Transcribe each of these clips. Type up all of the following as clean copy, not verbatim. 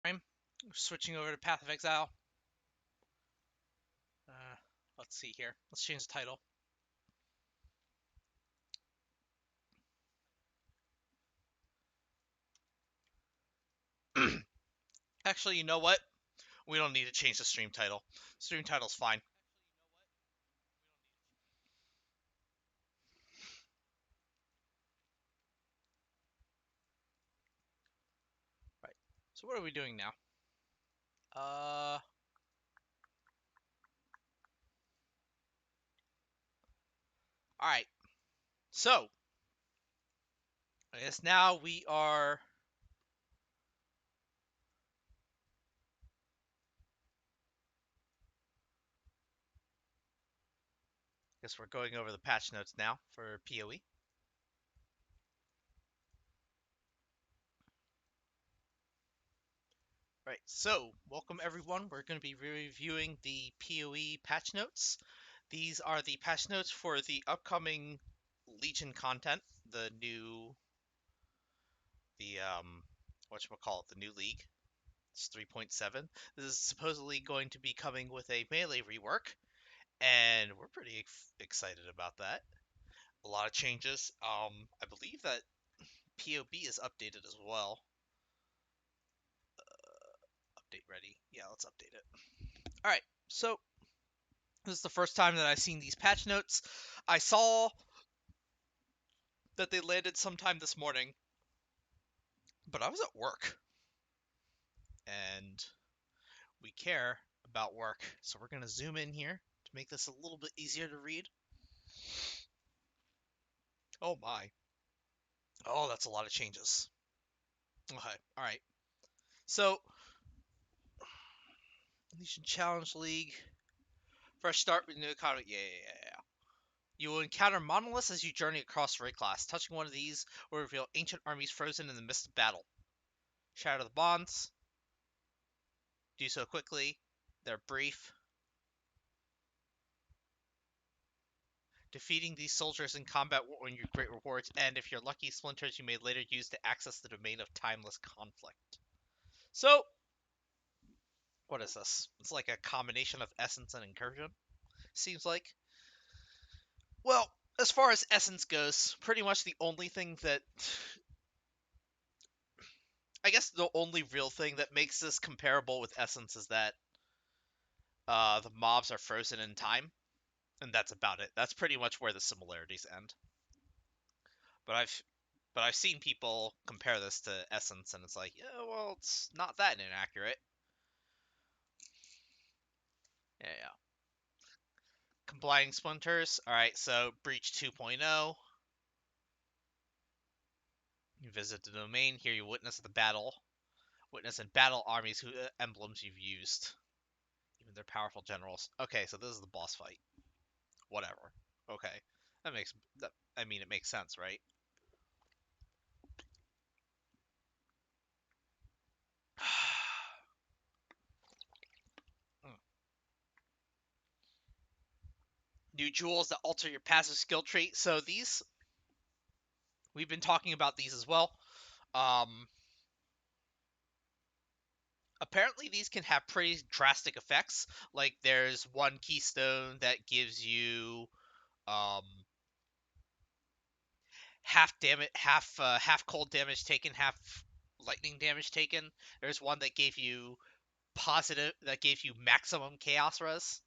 I'm switching over to Path of Exile. Uh, let's see here. Let's change the title. Actually, you know what? We don't need to change the stream title. Stream title's fine. Right. So what are we doing now? Uh. All right. So I guess now we are. I guess we're going over the patch notes now for PoE. Right. So welcome everyone. We're going to be reviewing the PoE patch notes. These are the patch notes for the upcoming Legion content, the whatchamacallit, the new league. It's 3.7. This is supposedly going to be coming with a melee rework, and we're pretty excited about that. A lot of changes. I believe that POB is updated as well. Update ready. Yeah, let's update it. All right. So this is the first time that I've seen these patch notes. I saw that they landed sometime this morning, but I was at work, and we care about work, so we're gonna zoom in here to make this a little bit easier to read. Oh my. Oh, that's a lot of changes. Okay, all right. So, Legion Challenge League. Fresh start with new economy. Yeah. You will encounter monoliths as you journey across raid class. Touching one of these will reveal ancient armies frozen in the midst of battle. Shatter the bonds. Do so quickly. They're brief. Defeating these soldiers in combat will earn you great rewards, and if you're lucky, splinters you may later use to access the domain of timeless conflict. So, what is this? It's like a combination of essence and incursion. Seems like. Well, as far as essence goes, pretty much the only thing that I guess the only real thing that makes this comparable with essence is that the mobs are frozen in time, and that's about it. That's pretty much where the similarities end. But I've seen people compare this to essence, and it's like, yeah, well, it's not that inaccurate. Yeah. Complying splinters. All right, so breach 2.0. You visit the domain. Here you witness the battle. Witness and battle armies whose emblems you've used. Even their powerful generals. Okay, so this is the boss fight. Whatever. Okay, that makes that. I mean, it makes sense, right? New jewels that alter your passive skill tree. So these, we've been talking about these as well. Um, Apparently these can have pretty drastic effects. Like there's one keystone that gives you um half damage, half cold damage taken, half lightning damage taken. There's one that gave you maximum chaos res,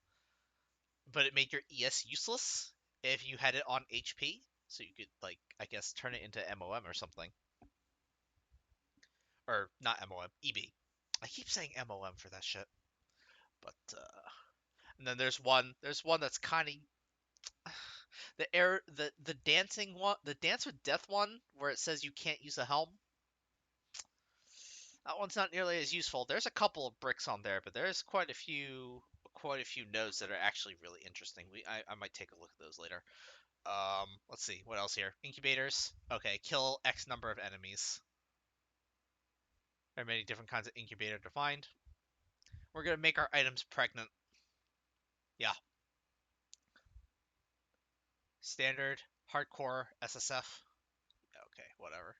but it made your ES useless if you had it on HP. So you could, like, I guess turn it into MOM or something. Or not MOM, EB. I keep saying MOM for that shit. But and then there's one that's kind of the dancing one, the dance with death one, where it says you can't use a helm. That one's not nearly as useful. There's a couple of bricks on there, but there's quite a few nodes that are actually really interesting. I might take a look at those later. Let's see what else here. Incubators. Okay, kill X number of enemies. There are many different kinds of incubator to find. We're gonna make our items pregnant. Yeah. Standard, hardcore, SSF. Okay, whatever.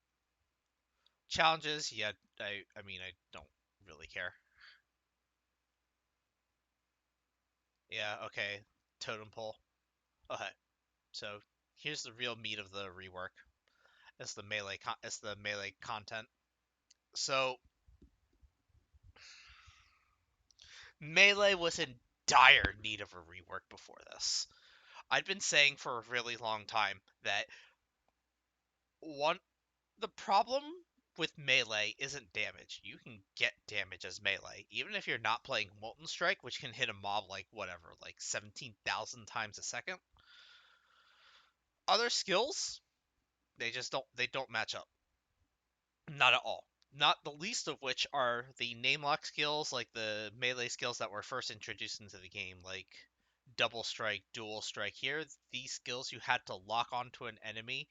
Challenges. Yeah, I mean I don't really care. Yeah, okay. Totem pole. Okay, so here's the real meat of the rework. It's the melee content. So melee was in dire need of a rework before this. I'd been saying for a really long time that one the problem with melee isn't damage. You can get damage as melee, even if you're not playing Molten Strike, which can hit a mob like whatever, like 17,000 times a second. Other skills, they don't match up. Not at all. Not the least of which are the name lock skills, like the melee skills that were first introduced into the game, like double strike, dual strike. Here, these skills you had to lock onto an enemy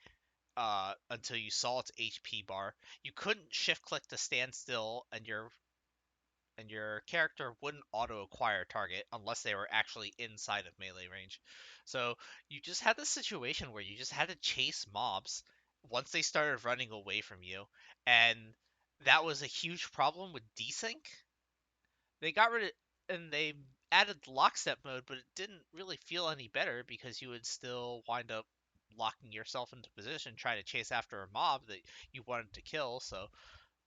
until you saw its HP bar. You couldn't shift click to stand still, and your character wouldn't auto acquire target unless they were actually inside of melee range. So you just had this situation where you just had to chase mobs once they started running away from you, and that was a huge problem with desync. They got rid of and they added lockstep mode, but it didn't really feel any better because you would still wind up locking yourself into position trying to chase after a mob that you wanted to kill. So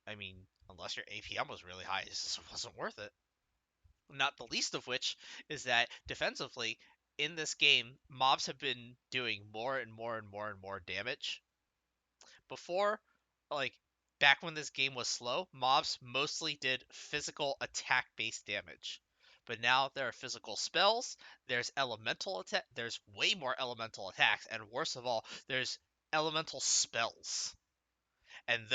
I mean, unless your APM was really high, it just wasn't worth it. Not the least of which is that defensively, in this game, mobs have been doing more and more and more and more damage. Before, like, back when this game was slow, mobs mostly did physical attack based damage. But now there are physical spells, there's elemental attack, there's way more elemental attacks, and worst of all, there's elemental spells. And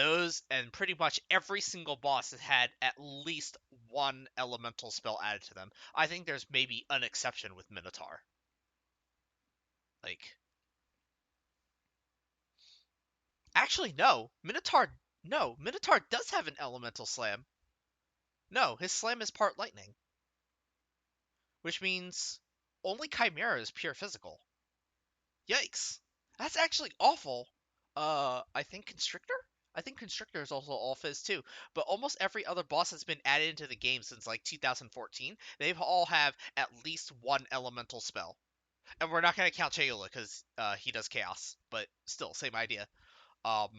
pretty much every single boss has had at least one elemental spell added to them. I think there's maybe an exception with Minotaur. Like, actually, no, Minotaur does have an elemental slam. No, his slam is part lightning, which means only Chimera is pure physical. Yikes. That's actually awful. I think Constrictor? I think Constrictor is also all fizz too. But almost every other boss that's been added into the game since like 2014, they've all have at least one elemental spell. And we're not gonna count Cheola because he does chaos, but still, same idea. Um,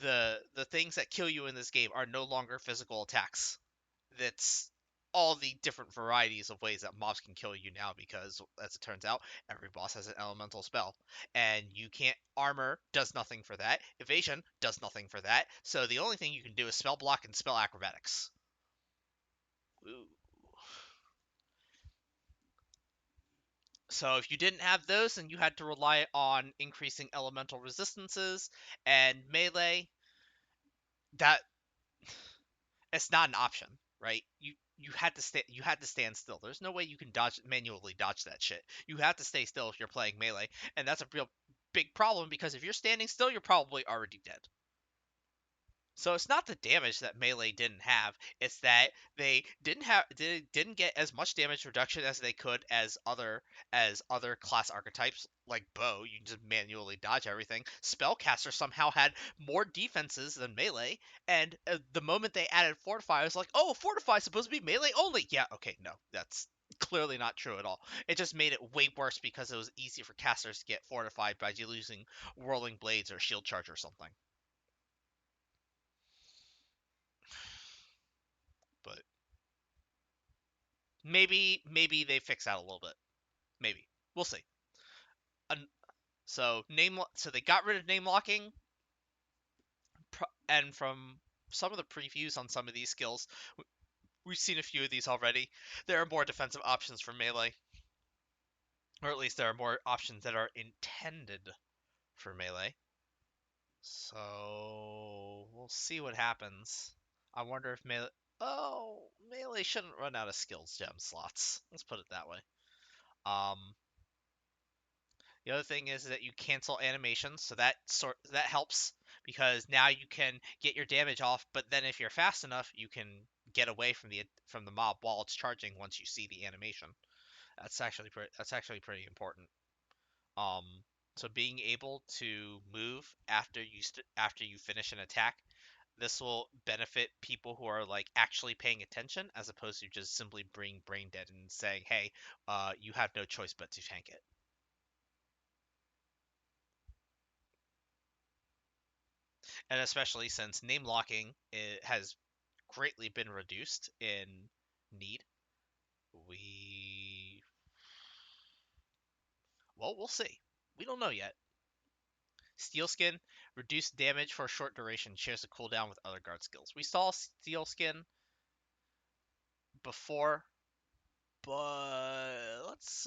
the things that kill you in this game are no longer physical attacks. That's all the different varieties of ways that mobs can kill you now because, as it turns out, every boss has an elemental spell. And you can't. Armor does nothing for that. Evasion does nothing for that. So the only thing you can do is spell block and spell acrobatics. Ooh. So if you didn't have those, then you had to rely on increasing elemental resistances and melee. That it's not an option, right? You had to stand still. There's no way you can manually dodge that shit. You have to stay still if you're playing melee, and that's a real big problem because if you're standing still, you're probably already dead. So it's not the damage that melee didn't have; it's that they didn't get as much damage reduction as they could as other class archetypes like bow. You can just manually dodge everything. Spellcaster somehow had more defenses than melee, and the moment they added fortify, I was like, oh, fortify is supposed to be melee only. Yeah, okay, no, that's clearly not true at all. It just made it way worse because it was easy for casters to get fortified by using whirling blades or shield charge or something. But maybe they fix that a little bit. Maybe we'll see. So they got rid of name locking, and from some of the previews on some of these skills, we've seen a few of these already. There are more defensive options for melee, or at least there are more options that are intended for melee. So we'll see what happens. I wonder if melee. Oh, melee shouldn't run out of skills gem slots. Let's put it that way. Um, The other thing is that you cancel animations, so that helps because now you can get your damage off. But then if you're fast enough, you can get away from the mob while it's charging once you see the animation. That's actually pretty important. Um, so being able to move after you finish an attack, this will benefit people who are like actually paying attention as opposed to just simply being brain dead and saying, "Hey, you have no choice but to tank it." And especially since name locking has greatly been reduced in need, we well, we'll see. We don't know yet. Steel Skin, reduced damage for a short duration, shares a cooldown with other guard skills. We saw Steel Skin before, but let's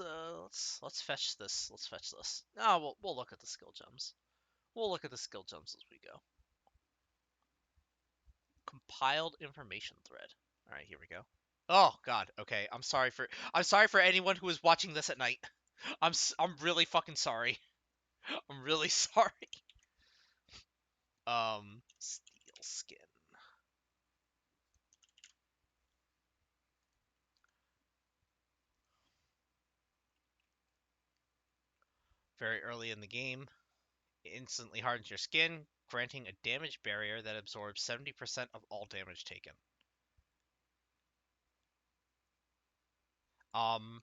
fetch this. Let's fetch this. No, we'll look at the skill gems. We'll look at the skill gems as we go. Compiled information thread. All right, here we go. Oh God. Okay, I'm sorry for anyone who is watching this at night. I'm really fucking sorry. I'm really sorry. Steel Skin. Very early in the game, it instantly hardens your skin, granting a damage barrier that absorbs 70% of all damage taken. Um,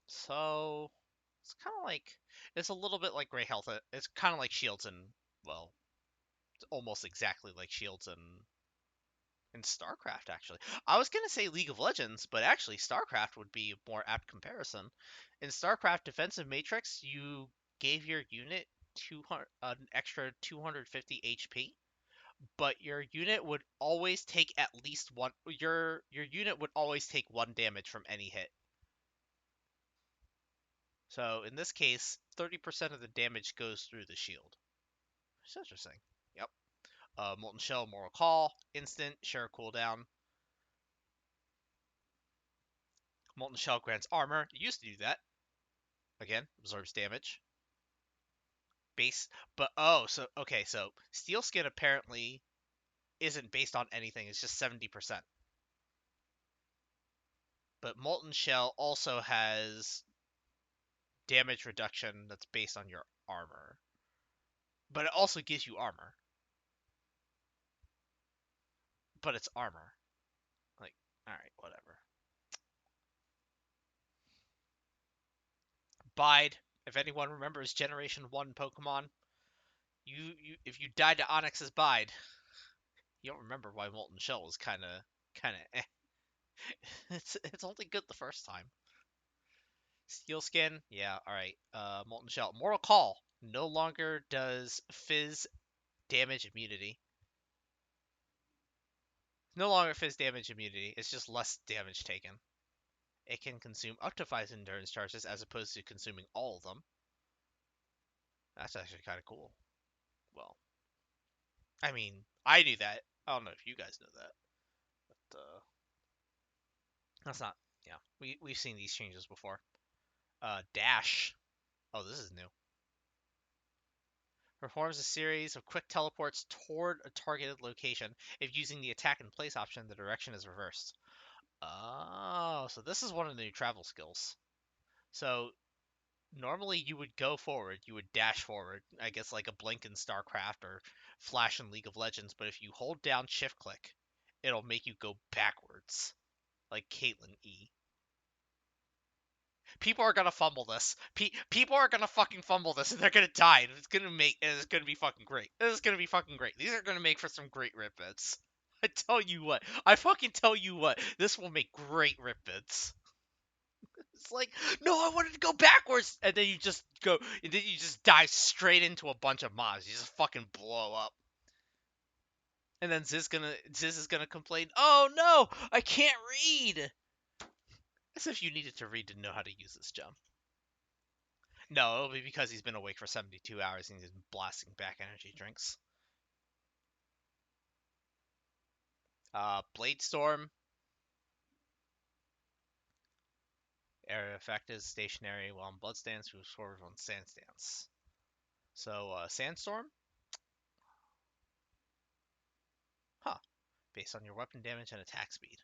so it's kind of like it's a little bit like Gray Health. It's kind of like shields and well, it's almost exactly like shields and in StarCraft. Actually, I was gonna say League of Legends, but actually StarCraft would be a more apt comparison. In StarCraft Defensive Matrix, you gave your unit 200 an extra 250 HP, but your unit would always take at least one. Your unit would always take one damage from any hit. So in this case, 30% of the damage goes through the shield. It's interesting. Yep. Molten Shell, Moral Call, instant, share cooldown. Molten Shell grants armor. It used to do that. Again, absorbs damage. Base, but oh, so okay, so Steel Skin apparently isn't based on anything. It's just 70%. But Molten Shell also has damage reduction that's based on your armor. But it also gives you armor. But it's armor. Like, alright, whatever. Bide. If anyone remembers Generation 1 Pokemon, you if you died to Onyx's Bide, you don't remember why Molten Shell was kinda eh. It's only good the first time. Steel Skin, yeah, alright. Molten Shell. Mortal Call no longer does Fizz damage immunity. No longer Fizz damage immunity, it's just less damage taken. It can consume up to 5 endurance charges as opposed to consuming all of them. That's actually kind of cool. Well, I mean, I knew that. I don't know if you guys know that, but that's not. Yeah, we've seen these changes before. Dash. Oh, this is new. Performs a series of quick teleports toward a targeted location. If using the attack in place option, the direction is reversed. Oh, so this is one of the new travel skills. So normally you would go forward, you would dash forward, I guess like a blink in StarCraft or flash in League of Legends, but if you hold down shift click, it'll make you go backwards, like Caitlyn E. People are gonna fumble this. People are gonna fucking fumble this, and they're gonna die. And it's gonna be fucking great. It's gonna be fucking great. These are gonna make for some great rip bits. I tell you what. I fucking tell you what. This will make great rip bits. It's like, no, I wanted to go backwards, and then you just go, and then you just dive straight into a bunch of mobs. You just fucking blow up. And then Ziz is gonna complain, "Oh no, I can't read." As if you needed to read to know how to use this gem. No, it'll be because he's been awake for 72 hours and he's been blasting back energy drinks. Blade Storm. Area effect is stationary while in Blood Stance, moves forward on Sand Stance. So, Sandstorm? Huh. Based on your weapon damage and attack speed.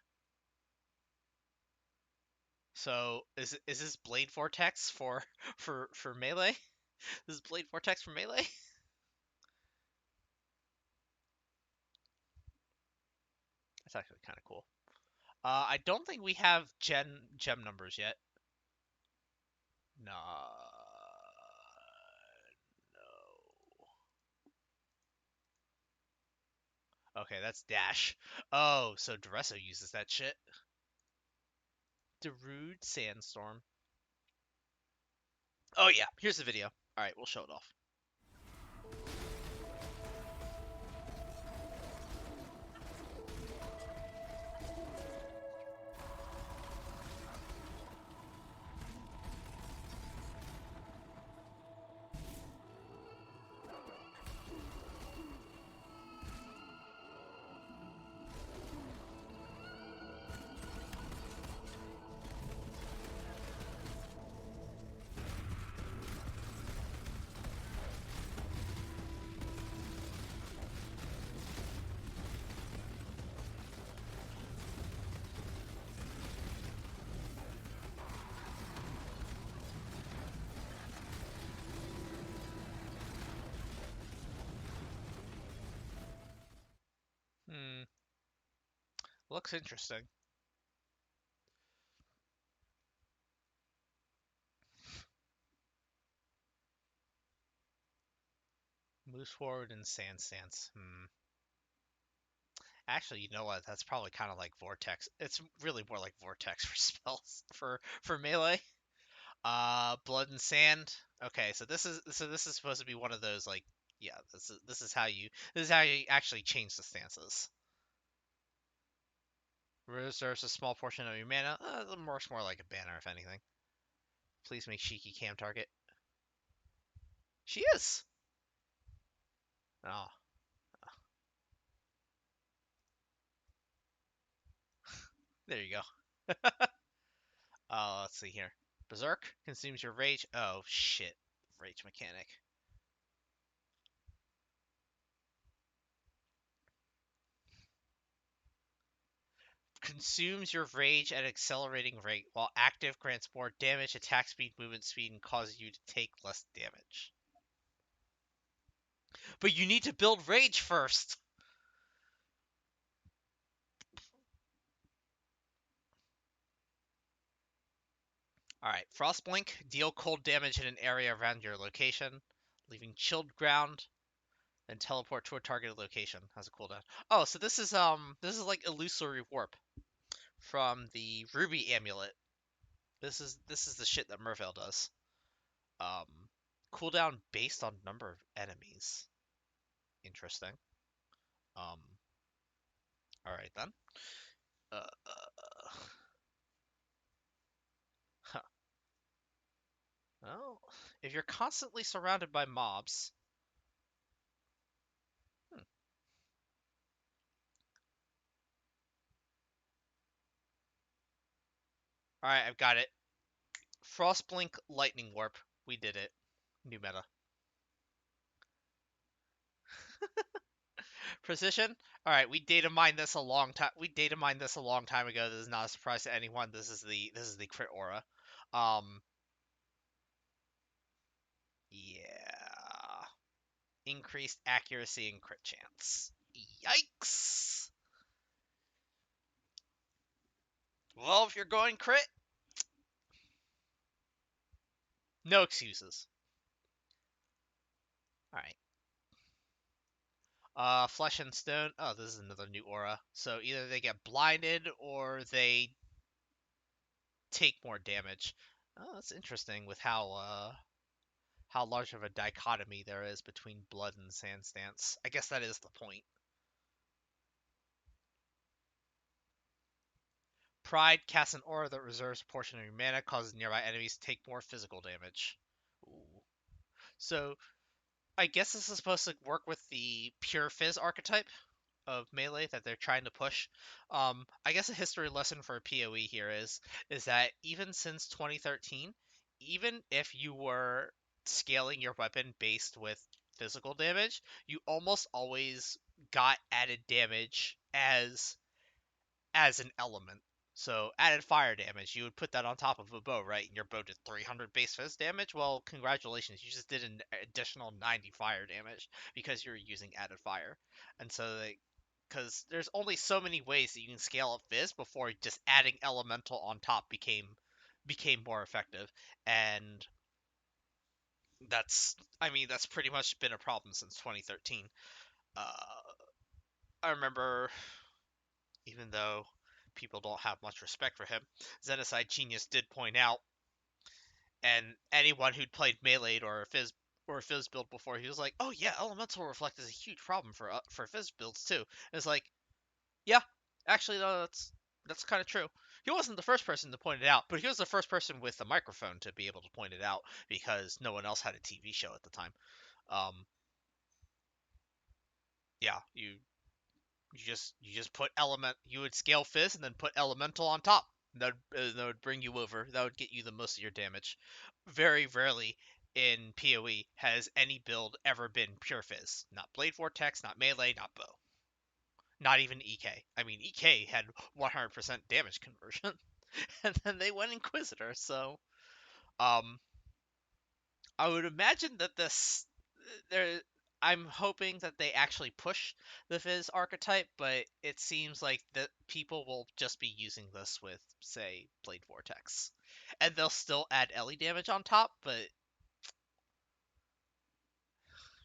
So, is this Blade Vortex for melee? This is Blade Vortex for melee? It's actually kind of cool. I don't think we have gem numbers yet. Nah, no. Okay, that's dash. Oh, so Duresso uses that shit. Darude Sandstorm. Oh yeah, here's the video. All right, we'll show it off. Hmm, looks interesting. Moves forward in sand stance. Hmm. Actually, you know what? That's probably kind of like Vortex. It's really more like Vortex for spells for melee. Blood and Sand. Okay, so this is supposed to be one of those like yeah. This is how you actually change the stances. Reserves a small portion of your mana. It works more like a banner, if anything. Please make Shiki cam target. She is. Oh, there you go. Let's see here. Berserk consumes your rage. Oh shit, rage mechanic. Consumes your rage at accelerating rate, while active grants more damage, attack speed, movement speed, and causes you to take less damage. But you need to build rage first. Alright, Frostblink, deal cold damage in an area around your location, leaving chilled ground, then teleport to a targeted location. Has a cooldown. Oh, so this is like illusory warp from the Ruby amulet. This is the shit that Merveil does. Um Cooldown based on number of enemies. Interesting. Um alright then. Huh. Well, if you're constantly surrounded by mobs, hmm. Alright, I've got it. Frostblink Lightning Warp. We did it. New meta. Precision. All right, we data mined this a long time. We data mined this a long time ago. This is not a surprise to anyone. This is the crit aura. Um, yeah. Increased accuracy and crit chance. Yikes. Well, if you're going crit, no excuses. All right. Flesh and Stone. Oh, this is another new aura. So either they get blinded or they take more damage. Oh, that's interesting with how large of a dichotomy there is between blood and sand stance. I guess that is the point. Pride casts an aura that reserves a portion of your mana, causes nearby enemies to take more physical damage. Ooh. So I guess this is supposed to work with the pure Fizz archetype of melee that they're trying to push. I guess a history lesson for PoE here is that even since 2013, even if you were scaling your weapon based with physical damage, you almost always got added damage as an element. So added fire damage, you would put that on top of a bow, right? And your bow did 300 base fizz damage. Well, congratulations, you just did an additional 90 fire damage because you're using added fire. And so because there's only so many ways that you can scale up Fizz before just adding Elemental on top became more effective, and that's pretty much been a problem since 2013. Uh, I remember, even though people don't have much respect for him, Xenocide Genius did point out, and anyone who'd played Melee or a Fizz build before, he was like, "Oh yeah, Elemental Reflect is a huge problem for Fizz builds too." And it's like, yeah, actually, no, that's kind of true. He wasn't the first person to point it out, but he was the first person with a microphone to be able to point it out because no one else had a TV show at the time. Um, yeah, you just put you would scale Fizz and then put Elemental on top. That would bring you over. That would get you the most of your damage. Very rarely in PoE has any build ever been pure Fizz. Not Blade Vortex, not Melee, not Bow. Not even EK. I mean, EK had 100% damage conversion, and then they went Inquisitor. So, um, I would imagine that this there. I'm hoping that they actually push the Fizz archetype, but it seems like that people will just be using this with, say, Blade Vortex, and they'll still add Ellie damage on top, but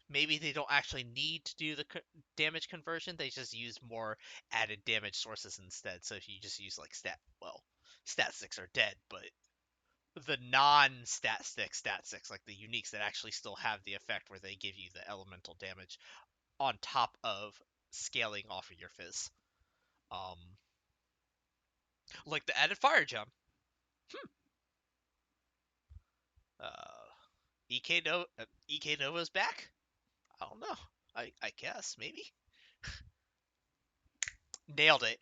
maybe they don't actually need to do the damage conversion. They just use more added damage sources instead. So if you just use like stat sticks are dead, but the non-stat sticks, like the uniques that actually still have the effect where they give you the elemental damage on top of scaling off of your fizz. Um, like the added fire gem. Uh, EK Nova's back. I don't know. I guess maybe nailed it.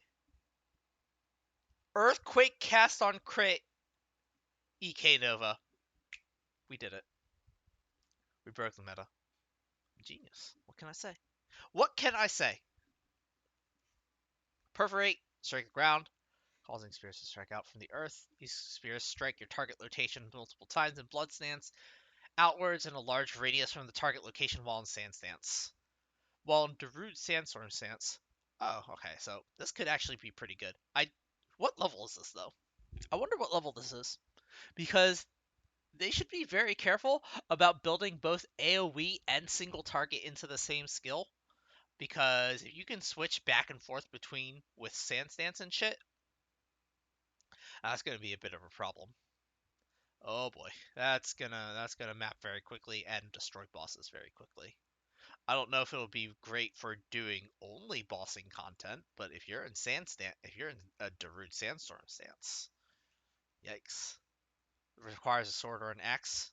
Earthquake cast on crit. EK Nova. We did it. We broke the meta. Genius. What can I say? What can I say? Perforate, strike the ground, causing spears to strike out from the earth. These spears strike your target location multiple times in blood stance, outwards in a large radius from the target location while in sand stance. While in Darude Sandstorm stance. Oh, okay, so this could actually be pretty good. What level is this though? I wonder what level this is. Because they should be very careful about building both AoE and single target into the same skill. Because if you can switch back and forth between with sand stance and shit, that's gonna be a bit of a problem. Oh boy, that's gonna map very quickly and destroy bosses very quickly. I don't know if it'll be great for doing only bossing content, but if you're in a Darude Sandstorm stance, yikes! It requires a sword or an axe.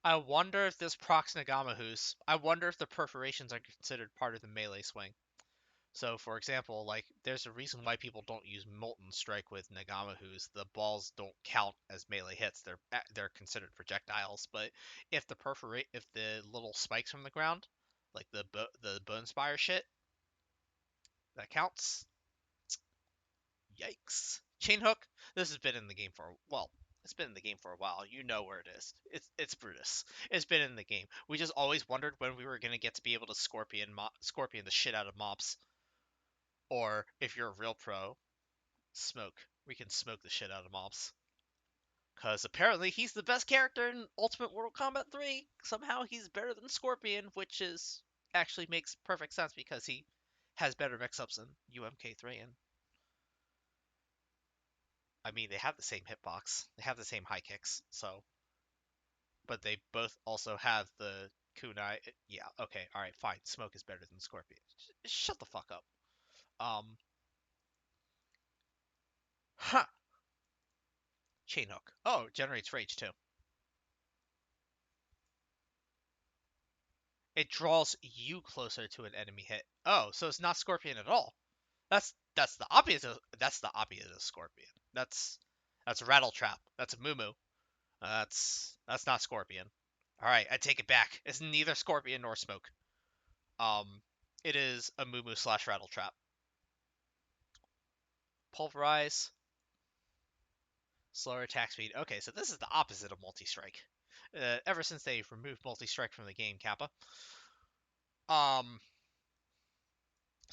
I wonder if this procs Nagamahus. I wonder if the perforations are considered part of the melee swing. So, for example, like there's a reason why people don't use Molten Strike with Nagamahus. The balls don't count as melee hits. They're considered projectiles. But if the little spikes from the ground, like the Bone Spire shit, that counts. Yikes! Chain Hook. This has been in the game for it's been in the game for a while. You know where it is. It's Brutus. It's been in the game. We just always wondered when we were gonna get to be able to scorpion the shit out of mobs. Or if you're a real pro, smoke. We can smoke the shit out of mobs. Because apparently he's the best character in Ultimate Mortal Kombat 3. Somehow he's better than Scorpion, which is actually makes perfect sense because he has better mix-ups than UMK3. And I mean, they have the same hitbox, they have the same high kicks, so but they both also have the kunai. Yeah, okay, all right, fine. Smoke is better than Scorpion. Shut the fuck up. Um, huh. Chain hook. Oh, it generates rage too. It draws you closer to an enemy hit. Oh, so it's not Scorpion at all. That's the obvious. That's the obvious of Scorpion. That's a Rattle Trap. That's a Moo. That's not Scorpion. All right, I take it back. It's neither Scorpion nor Smoke. Um, it is a Moo slash Rattle Trap. Pulverize, slower attack speed. Okay, so this is the opposite of multi strike. Ever since they removed multi strike from the game, Kappa. Um,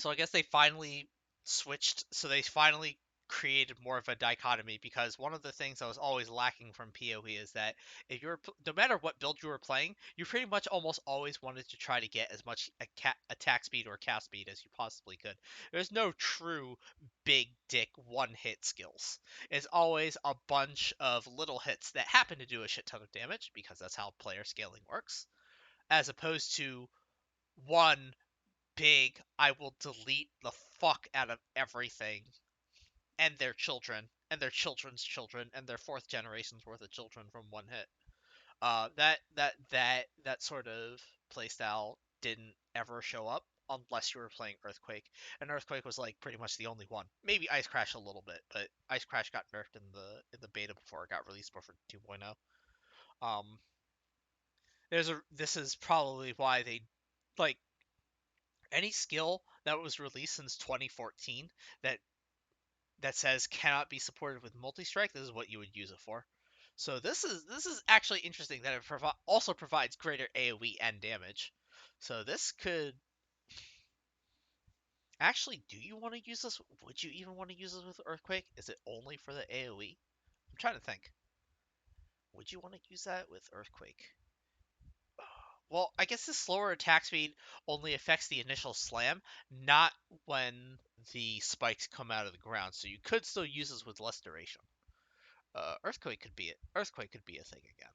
So I guess they finally switched. So they finally created more of a dichotomy, because one of the things that was always lacking from PoE is that if you're no matter what build you were playing, you pretty much almost always wanted to try to get as much attack speed or cast speed as you possibly could. There's no true big dick one hit skills. It's always a bunch of little hits that happen to do a shit ton of damage, because that's how player scaling works, as opposed to one big, I will delete the fuck out of everything and their children and their children's children and their fourth generation's worth of children from one hit. That sort of playstyle didn't ever show up unless you were playing Earthquake, and Earthquake was like pretty much the only one. Maybe Ice Crash a little bit, but Ice Crash got nerfed in the beta before it got released for 2.0. Um, this is probably why they like any skill that was released since 2014 that says cannot be supported with multi-strike. This is what you would use it for. So this is actually interesting that it also provides greater AoE and damage. So this could actually. Do you want to use this? Would you even want to use this with Earthquake? Is it only for the AoE? I'm trying to think. Would you want to use that with Earthquake? Well, I guess the slower attack speed only affects the initial slam, not when the spikes come out of the ground. So you could still use this with less duration. Earthquake could be it. Earthquake could be a thing again.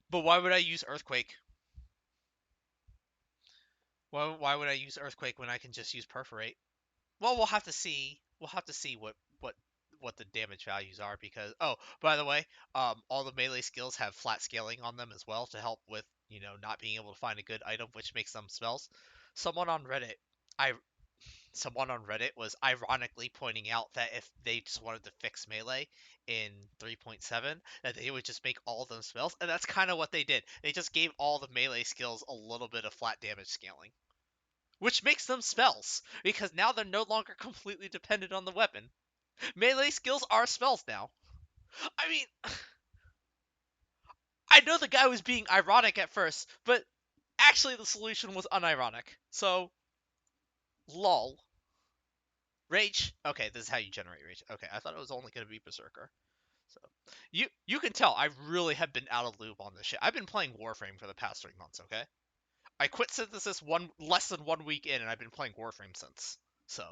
But why would I use Earthquake? Why would I use Earthquake when I can just use Perforate? Well, we'll have to see. We'll have to see what the damage values are, because by the way, all the melee skills have flat scaling on them as well to help with not being able to find a good item, which makes them spells. Someone on Reddit, I someone on Reddit was ironically pointing out that if they just wanted to fix melee in 3.7, that they would just make all of them spells, and that's kind of what they did. They just gave all the melee skills a little bit of flat damage scaling, which makes them spells, because now they're no longer completely dependent on the weapon. Melee skills are spells now. I mean, I know the guy was being ironic at first, but actually the solution was unironic. So, lol. Rage. Okay, this is how you generate rage. Okay, I thought it was only going to be Berserker. So you can tell I really have been out of loop on this shit. I've been playing Warframe for the past 3 months. Okay, I quit Synthesis less than 1 week in, and I've been playing Warframe since. So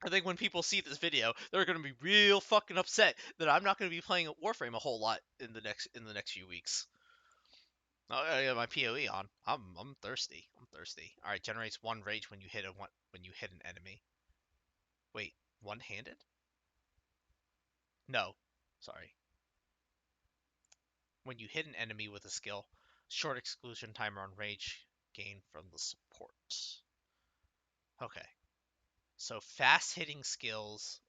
I think when people see this video, they're gonna be real fucking upset that I'm not gonna be playing Warframe a whole lot in the next few weeks. Oh, I got my PoE on. I'm thirsty. I'm thirsty. All right, generates one rage when you hit when you hit an enemy. Wait, one-handed? No, sorry. When you hit an enemy with a skill, short exclusion timer on rage gain from the support. Okay, so fast hitting skills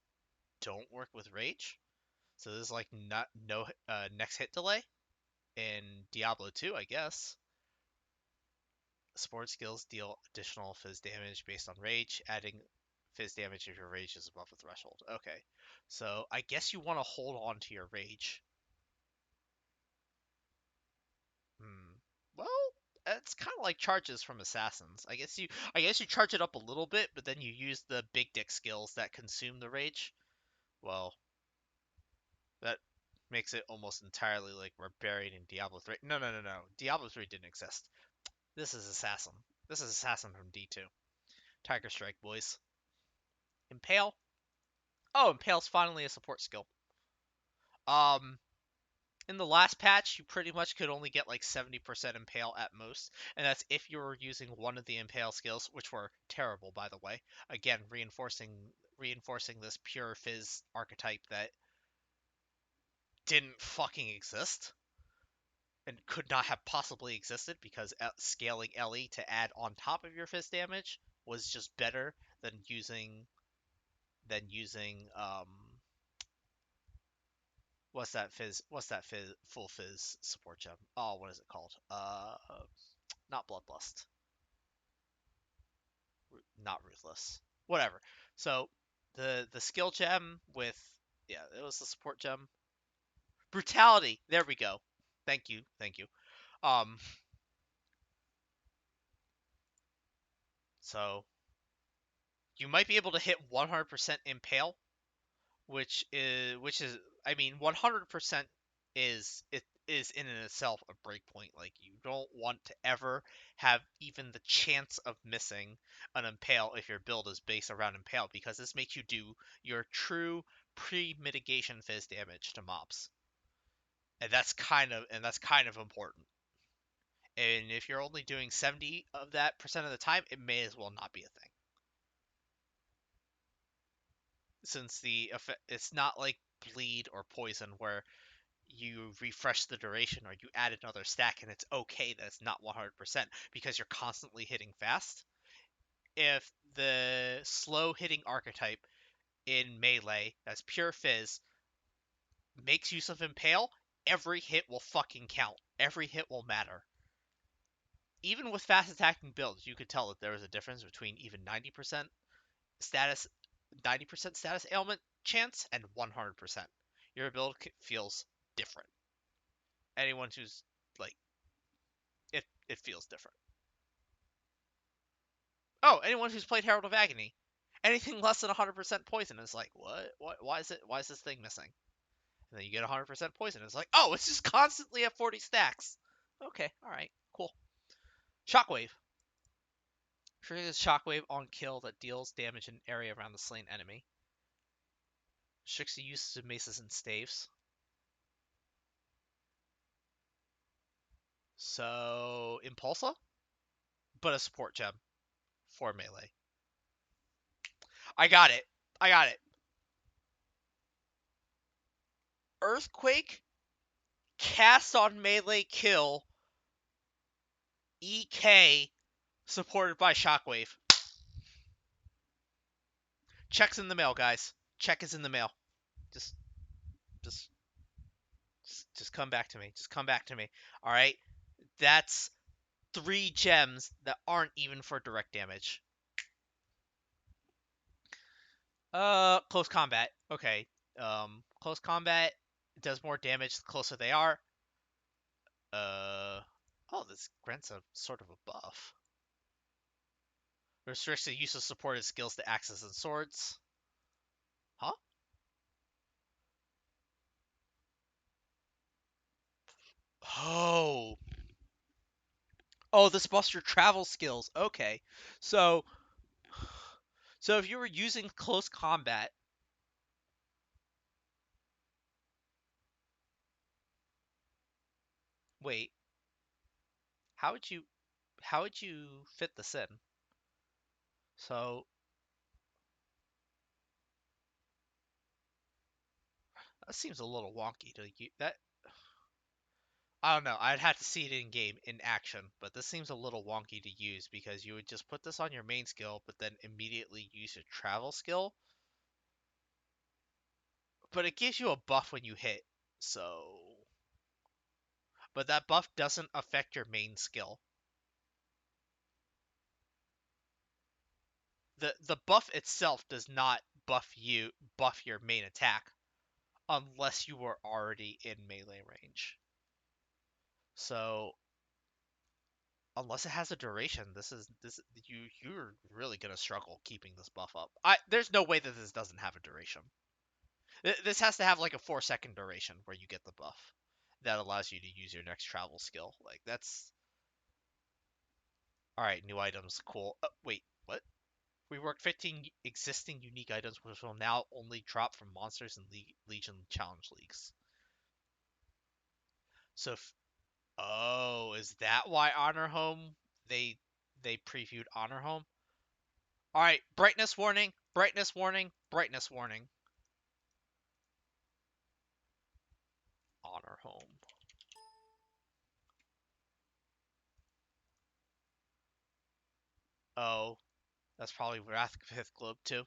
don't work with rage. So there's like not no next hit delay in Diablo 2, I guess. Support skills deal additional fizz damage based on rage, adding fizz damage if your rage is above the threshold. Okay, so I guess you want to hold on to your rage. Hmm. Well, it's kind of like charges from assassins. I guess you charge it up a little bit, but then you use the big dick skills that consume the rage. Well, that makes it almost entirely like we're buried in Diablo 3. No, no, no, no. Diablo 3 didn't exist. This is assassin. This is assassin from D2. Tiger Strike, boys. Impale. Oh, Impale's finally a support skill. Um, in the last patch, you pretty much could only get like 70% Impale at most, and that's if you were using one of the Impale skills, which were terrible, by the way. Again, reinforcing this pure fizz archetype that didn't fucking exist and could not have possibly existed, because scaling LE to add on top of your fizz damage was just better than using what's that fizz full fizz support gem? Oh, what is it called? Not Bloodlust. Not Ruthless. Whatever. So the skill gem with, yeah, it was the support gem. Brutality. There we go. Thank you. Thank you. Um So you might be able to hit 100% impale, which is I mean 100% is in and itself a breakpoint. Like you don't want to ever have even the chance of missing an impale if your build is based around impale, because this makes you do your true pre-mitigation phase damage to mobs. And that's kind of important. And if you're only doing 70 of that percent of the time, it may as well not be a thing. Since it's not like bleed or poison where you refresh the duration or you add another stack and it's okay that it's not 100% because you're constantly hitting fast. If the slow hitting archetype in melee that's pure fizz makes use of impale, every hit will fucking count. Every hit will matter. Even with fast attacking builds, you could tell that there was a difference between even status 90% status ailment chance and 100%. Your build feels different. Anyone who's like it feels different. Oh, anyone who's played Herald of Agony, anything less than 100% poison is like, what? What? Why is this thing missing? And then you get 100% poison. It's like, oh, it's just constantly at 40 stacks. Okay, all right, cool. Shockwave. Triggers Shockwave on kill that deals damage in an area around the slain enemy. Restricts the use of maces and staves. So Impulsa, but a support gem for melee. I got it. I got it. Earthquake, cast on melee kill, EK, supported by Shockwave. Check's in the mail, guys. Check is in the mail. Just, just, just come back to me. Just come back to me. All right. That's 3 gems that aren't even for direct damage. Close combat. Okay. Close combat does more damage the closer they are. Uh, oh, this grants a sort of a buff. Restricts the use of supported skills to axes and swords. Huh? Oh. Oh, this buffs your travel skills. Okay. So, so if you were using close combat, wait, how would you how would you fit this in? So that seems a little wonky to you. That I don't know. I'd have to see it in game in action, but this seems a little wonky to use because you would just put this on your main skill, but then immediately use your travel skill. But it gives you a buff when you hit, so. But that buff doesn't affect your main skill. The buff itself does not buff your main attack unless you were already in melee range. So unless it has a duration, you're really gonna struggle keeping this buff up. There's no way that this doesn't have a duration. This has to have like a 4 second duration where you get the buff that allows you to use your next travel skill. Like that's all right. New items, cool. Wait, what? We worked 15 existing unique items, which will now only drop from monsters and Legion Challenge Leagues. So, oh, is that why Honor Home they previewed Honor Home? All right, brightness warning, brightness warning, brightness warning. Honor Home. Oh, that's probably Wrath Pith Globe too.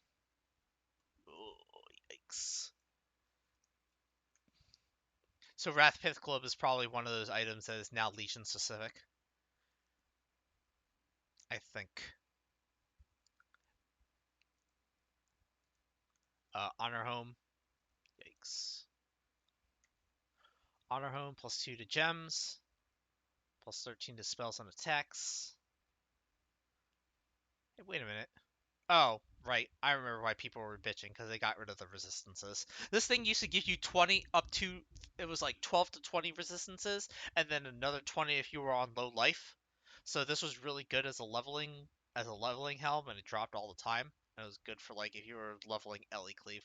Oh, yikes. So Wrath Pith Globe is probably one of those items that is now Legion specific. I think. Honor Home. Yikes. Honor Home +2 to gems. +13 to spells and attacks. Wait a minute. Oh, right. I remember why people were bitching because they got rid of the resistances. This thing used to give you 20 up to it was like 12 to 20 resistances and then another 20 if you were on low life. So this was really good as a leveling helm and it dropped all the time. And it was good for like if you were leveling Ellie Cleave.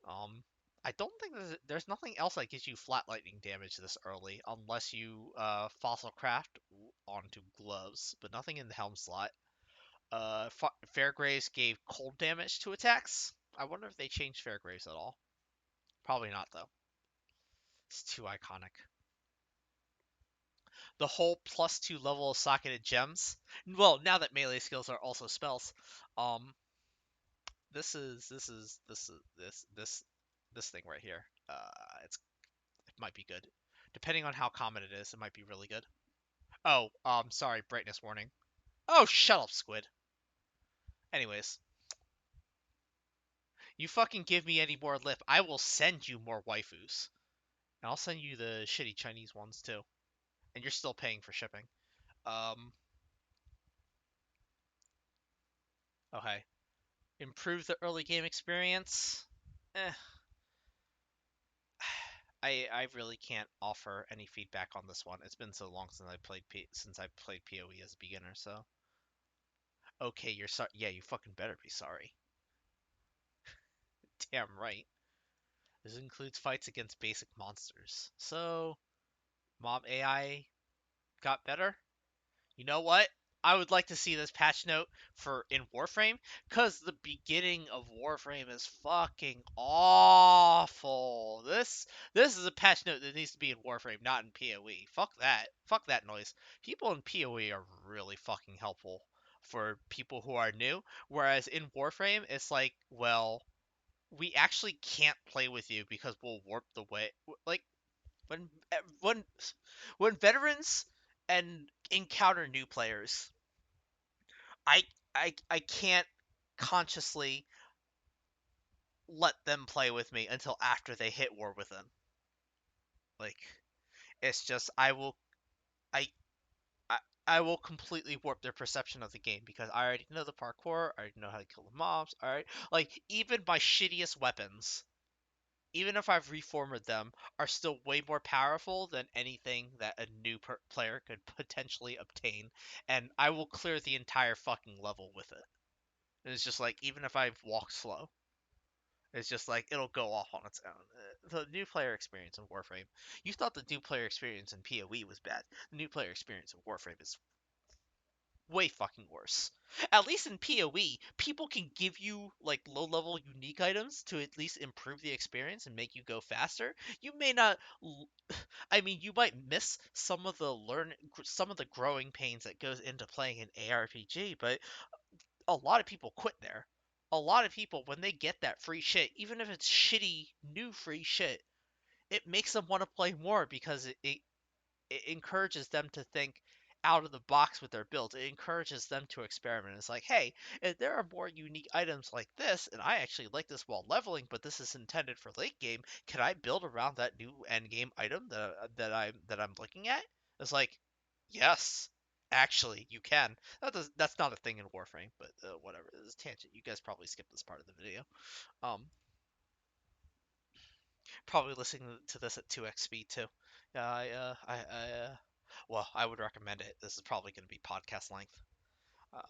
Um I don't think there's nothing else that gives you flat lightning damage this early unless you fossil craft onto gloves, but nothing in the helm slot. Fairgraves gave cold damage to attacks. I wonder if they changed Fairgraves at all. Probably not, though. It's too iconic. The whole +2 level of socketed gems. Well, now that melee skills are also spells, um, this thing right here. It might be good, depending on how common it is. It might be really good. Oh, sorry, brightness warning. Oh, shut up, Squid. Anyways, you fucking give me any more lip, I will send you more waifus. And I'll send you the shitty Chinese ones too. And you're still paying for shipping. Um, okay. Improve the early game experience. Eh, I really can't offer any feedback on this one. It's been so long since I played PoE as a beginner. So okay, you're sorry. Yeah, you fucking better be sorry. Damn right. This includes fights against basic monsters. So mob AI got better. You know what? I would like to see this patch note for in Warframe, because the beginning of Warframe is fucking awful. This is a patch note that needs to be in Warframe, not in PoE. Fuck that. Fuck that noise. People in PoE are really fucking helpful for people who are new, whereas in Warframe it's like, well, we actually can't play with you because we'll warp the way. Like when when when veterans and encounter new players, I I can't consciously let them play with me until after they hit war within. Like it's just I I, I will completely warp their perception of the game because I already know the parkour, I already know how to kill the mobs, alright? Like even my shittiest weapons, even if I've reformed them, are still way more powerful than anything that a new player could potentially obtain, and I will clear the entire fucking level with it. And it's just like, even if I walk slow, it's just like, it'll go off on its own. The new player experience in Warframe. You thought the new player experience in PoE was bad. The new player experience in Warframe is way fucking worse. At least in PoE, people can give you like low level unique items to at least improve the experience and make you go faster. You may not I mean, you might miss some of the growing pains that goes into playing an ARPG, but a lot of people quit there. A lot of people when they get that free shit, even if it's shitty new free shit, it makes them want to play more because it encourages them to think out of the box with their builds. It encourages them to experiment. It's like, hey, if there are more unique items like this, and I actually like this while leveling, but this is intended for late game, can I build around that new end game item that I'm looking at? It's like, yes, actually, you can. That's not a thing in Warframe, but whatever. This is tangent. You guys probably skipped this part of the video. Um, Probably listening to this at 2x speed too. Yeah, well, I would recommend it. This is probably going to be podcast length. Um,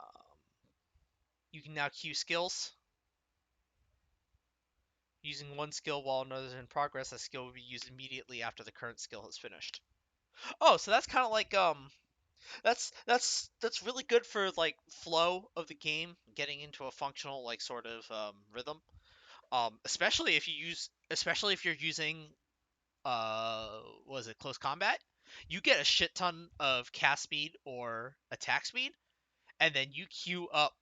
you can now queue skills. Using one skill while another is in progress, a skill will be used immediately after the current skill has finished. Oh, so that's kind of like that's really good for like flow of the game, getting into a functional like sort of rhythm. Especially if you're using was it close combat, you get a shit ton of cast speed or attack speed, and then you queue up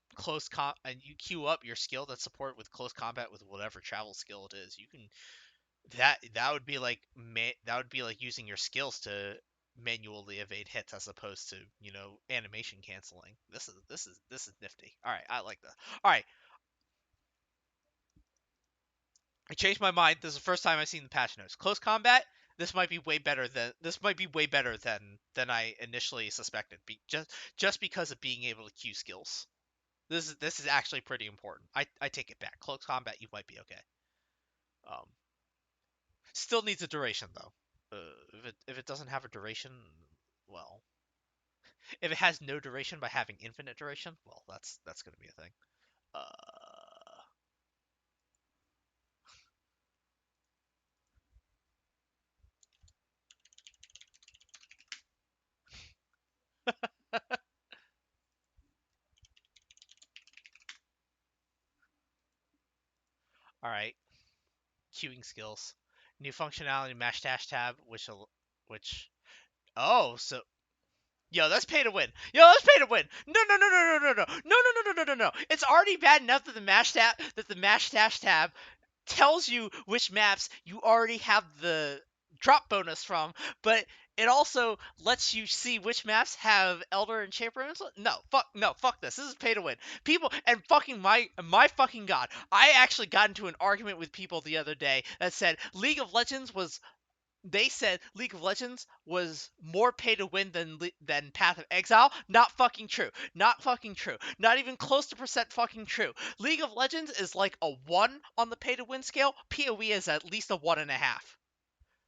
your skill that's supported with close combat with whatever travel skill it is. You can that would be like that would be like using your skills to manually evade hits as opposed to animation canceling. This is nifty. All right, I like that. All right, I changed my mind. This is the first time I've seen the patch notes. Close combat. This might be way better than I initially suspected. Just because of being able to queue skills. This is actually pretty important. I take it back. Close combat, you might be okay. Um, Still needs a duration though. If it doesn't have a duration, well, if it has no duration by having infinite duration, well, that's gonna be a thing. All right, queuing skills, new functionality, mash dash tab, which oh so yo, that's pay to win. Yo, that's pay to win. No, no, no, no, no, no, no, no, no, no, no, no, no, no. It's already bad enough that the mash dash tab tells you which maps you already have the drop bonus from, but it also lets you see which maps have Elder and Chamber. No, fuck this. This is pay to win. People and fucking my fucking god. I actually got into an argument with people the other day that said League of Legends was they said League of Legends was more pay to win than Path of Exile. Not fucking true. Not fucking true. Not even close to percent fucking true. League of Legends is like a 1 on the pay to win scale. PoE is at least a 1.5.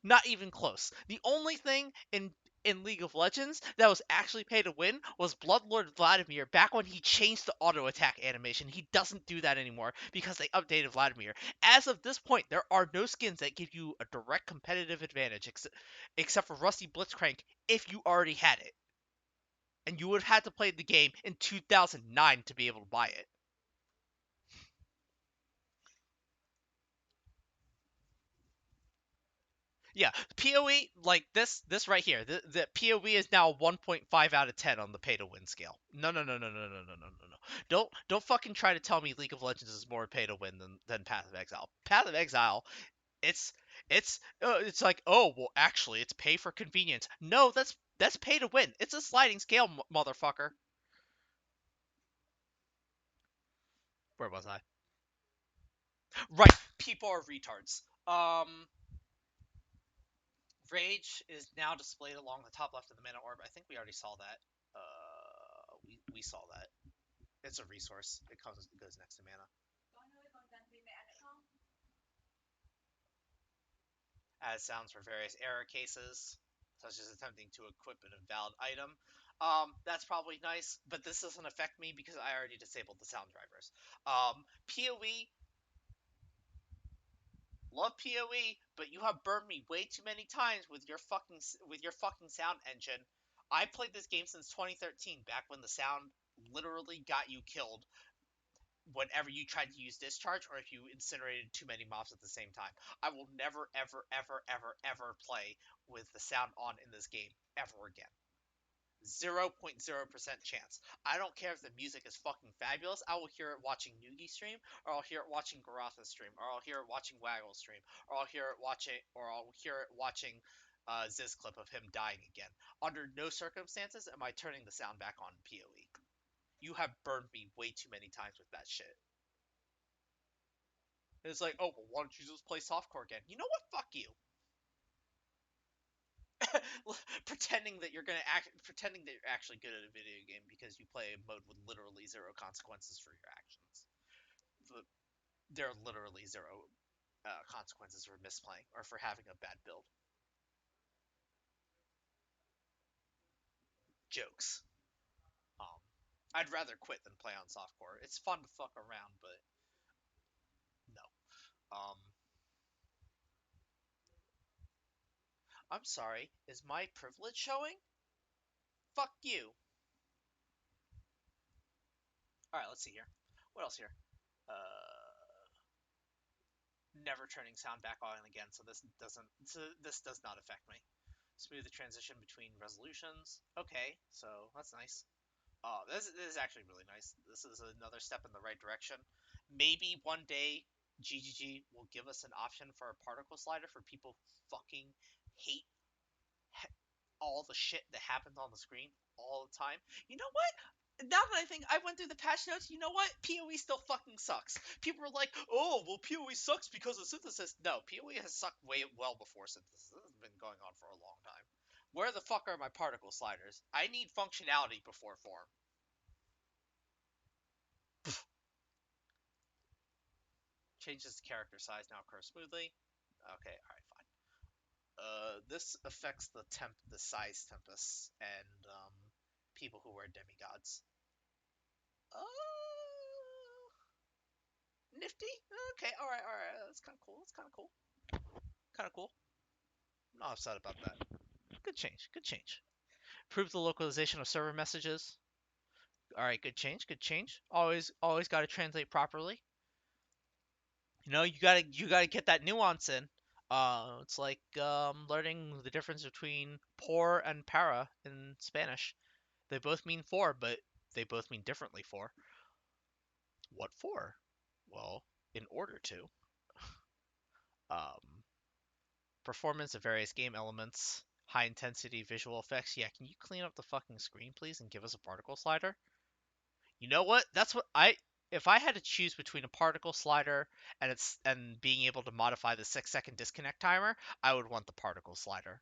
Not even close. The only thing in League of Legends that was actually pay to win was Bloodlord Vladimir back when he changed the auto attack animation. He doesn't do that anymore because they updated Vladimir. As of this point, there are no skins that give you a direct competitive advantage except for Rusty Blitzcrank if you already had it. And you would have had to play the game in 2009 to be able to buy it. Yeah, PoE like this right here. The PoE is now 1.5 out of 10 on the pay to win scale. No, no, no, no, no, no, no, no, no, no. Don't fucking try to tell me League of Legends is more pay to win than Path of Exile. Path of Exile, it's it's like, oh, well, actually it's pay for convenience. No, that's pay to win. It's a sliding scale, motherfucker. Where was I? Right, people are retards. Rage is now displayed along the top left of the mana orb. I think we already saw that. We saw that. It's a resource. It goes next to mana. As sounds for various error cases, such as attempting to equip an invalid item. That's probably nice, but this doesn't affect me because I already disabled the sound drivers. PoE, love PoE, but you have burned me way too many times with your fucking sound engine. I played this game since 2013, back when the sound literally got you killed whenever you tried to use discharge or if you incinerated too many mobs at the same time. I will never, ever, ever, ever, ever play with the sound on in this game ever again. 0.0% chance. I don't care if the music is fucking fabulous. I will hear it watching Noogie stream, or I'll hear it watching Garatha stream, or I'll hear it watching Waggle stream, or I'll hear it watching Ziz clip of him dying again. Under no circumstances am I turning the sound back on PoE. You have burned me way too many times with that shit. It's like, oh, well, why don't you just play softcore again? You know what? Fuck you. Pretending that you're actually good at a video game because you play a mode with literally zero consequences for your actions. There are literally zero consequences for misplaying or for having a bad build. Jokes. Um, I'd rather quit than play on softcore. It's fun to fuck around, but no. Um, I'm sorry. Is my privilege showing? Fuck you. All right, let's see here. What else here? Never turning sound back on again, so this does not affect me. Smooth the transition between resolutions. Okay, so that's nice. Oh, this is actually really nice. This is another step in the right direction. Maybe one day GGG will give us an option for a particle slider for people who fucking hate all the shit that happens on the screen all the time. You know what? Now that I think I went through the patch notes, you know what? PoE still fucking sucks. People are like, oh, well, PoE sucks because of synthesis. No, PoE has sucked way well before synthesis. This has been going on for a long time. Where the fuck are my particle sliders? I need functionality before form. Changes to character size now occur smoothly. Okay, alright, fine. This affects the size tempest and people who wear demigods. Uh, Nifty. Okay, alright. That's kind of cool. That's kind of cool. Kind of cool. I'm not upset about that. Good change. Good change. Improve the localization of server messages. All right, good change. Good change. Always got to translate properly. You gotta get that nuance in. It's like learning the difference between por and para in Spanish. They both mean for, but they both mean differently for. What for? Well, in order to. Um, Performance of various game elements, high intensity visual effects. Yeah, can you clean up the fucking screen, please, and give us a particle slider? You know what? That's what I. If I had to choose between a particle slider and being able to modify the 6-second disconnect timer, I would want the particle slider.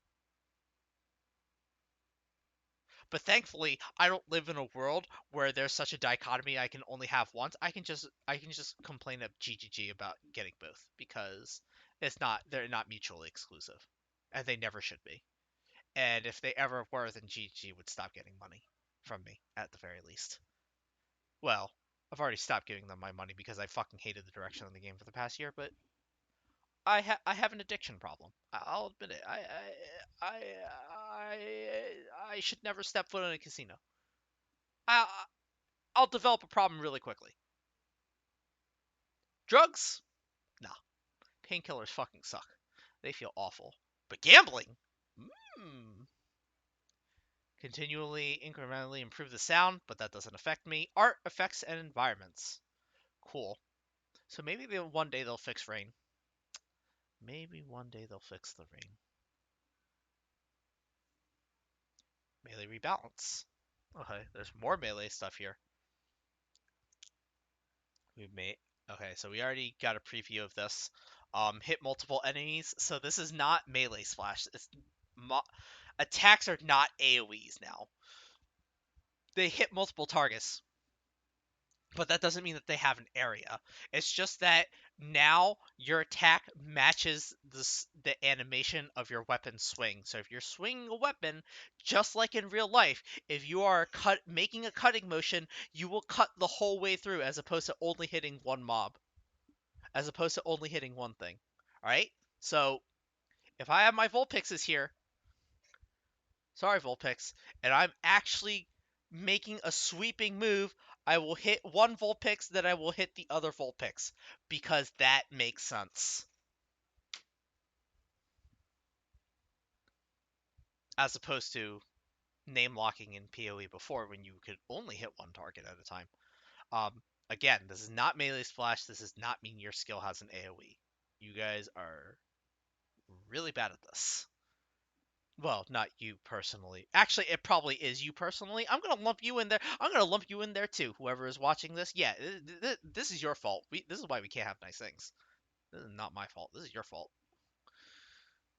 But thankfully, I don't live in a world where there's such a dichotomy I can only have once. I can just complain of GGG about getting both because they're not mutually exclusive, and they never should be. And if they ever were, then GG would stop getting money from me at the very least. Well, I've already stopped giving them my money because I fucking hated the direction of the game for the past year. But I have an addiction problem. I'll admit it. I should never step foot in a casino. I I'll develop a problem really quickly. Drugs? Nah. Painkillers fucking suck. They feel awful. But gambling? Mmm. Continually, incrementally improve the sound, but that doesn't affect me. Art, effects, and environments. Cool. So maybe one day they'll fix rain. Maybe one day they'll fix the rain. Melee rebalance. Okay, there's more melee stuff here. We've made. Okay, so we already got a preview of this. Hit multiple enemies. So this is not melee splash. Attacks are not AoEs now. They hit multiple targets, but that doesn't mean that they have an area. It's just that now your attack matches the animation of your weapon swing. So if you're swinging a weapon, just like in real life, if you are making a cutting motion, you will cut the whole way through, as opposed to only hitting one mob, as opposed to only hitting one thing. All right. So if I have my Vulpixes here, sorry Vulpix, and I'm actually making a sweeping move, I will hit one Vulpix, then I will hit the other Vulpix, because that makes sense. As opposed to name locking in PoE before, when you could only hit one target at a time. Again, this is not melee splash. This does not mean your skill has an AoE. You guys are really bad at this. Well, not you personally. Actually, it probably is you personally. I'm gonna lump you in there. I'm gonna lump you in there too. Whoever is watching this, yeah, this is your fault. This is why we can't have nice things. This is not my fault. This is your fault.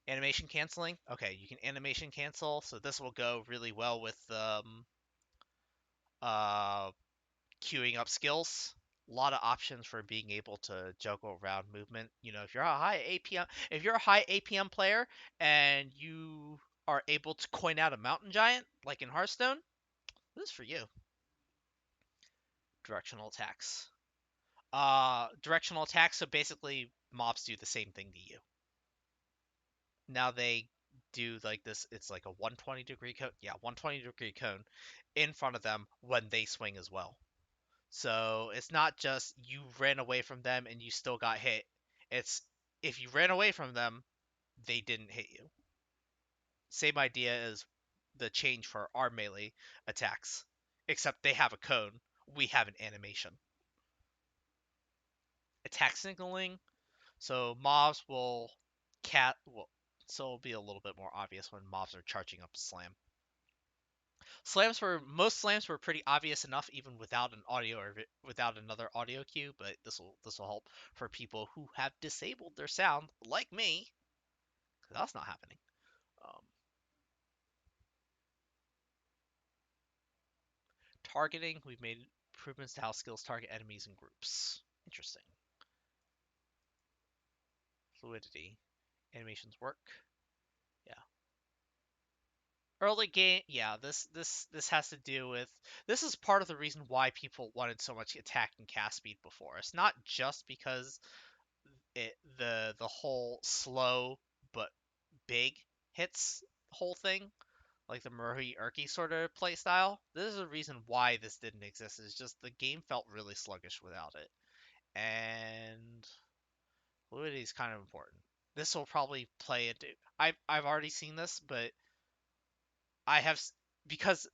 Animation canceling. Okay, you can animation cancel, so this will go really well with uh queuing up skills. A lot of options for being able to juggle around movement. If you're a high APM player and you are able to coin out a mountain giant like in Hearthstone, this is for you. Directional attacks. Directional attacks. So basically, mobs do the same thing to you. Now they do like this. It's like a 120-degree cone. Yeah, 120-degree cone in front of them when they swing as well. So it's not just you ran away from them and you still got hit. It's if you ran away from them, they didn't hit you. Same idea as the change for our melee attacks, except they have a cone. We have an animation. Attack signaling. So mobs will cat. Well, so it'll be a little bit more obvious when mobs are charging up a slam. Most slams were pretty obvious enough even without an audio or without another audio cue, but this will help for people who have disabled their sound like me, 'cause that's not happening. Um, Targeting, we've made improvements to how skills target enemies and groups. Interesting. Fluidity. Animations work. Yeah. Early game, yeah. This has to do with this is part of the reason why people wanted so much attack and cast speed before. It's not just because the whole slow but big hits whole thing, like the Murray Urki sort of play style. This is the reason why this didn't exist. It's just the game felt really sluggish without it, and fluidity is kind of important. This will probably play into. I've already seen this, but I have because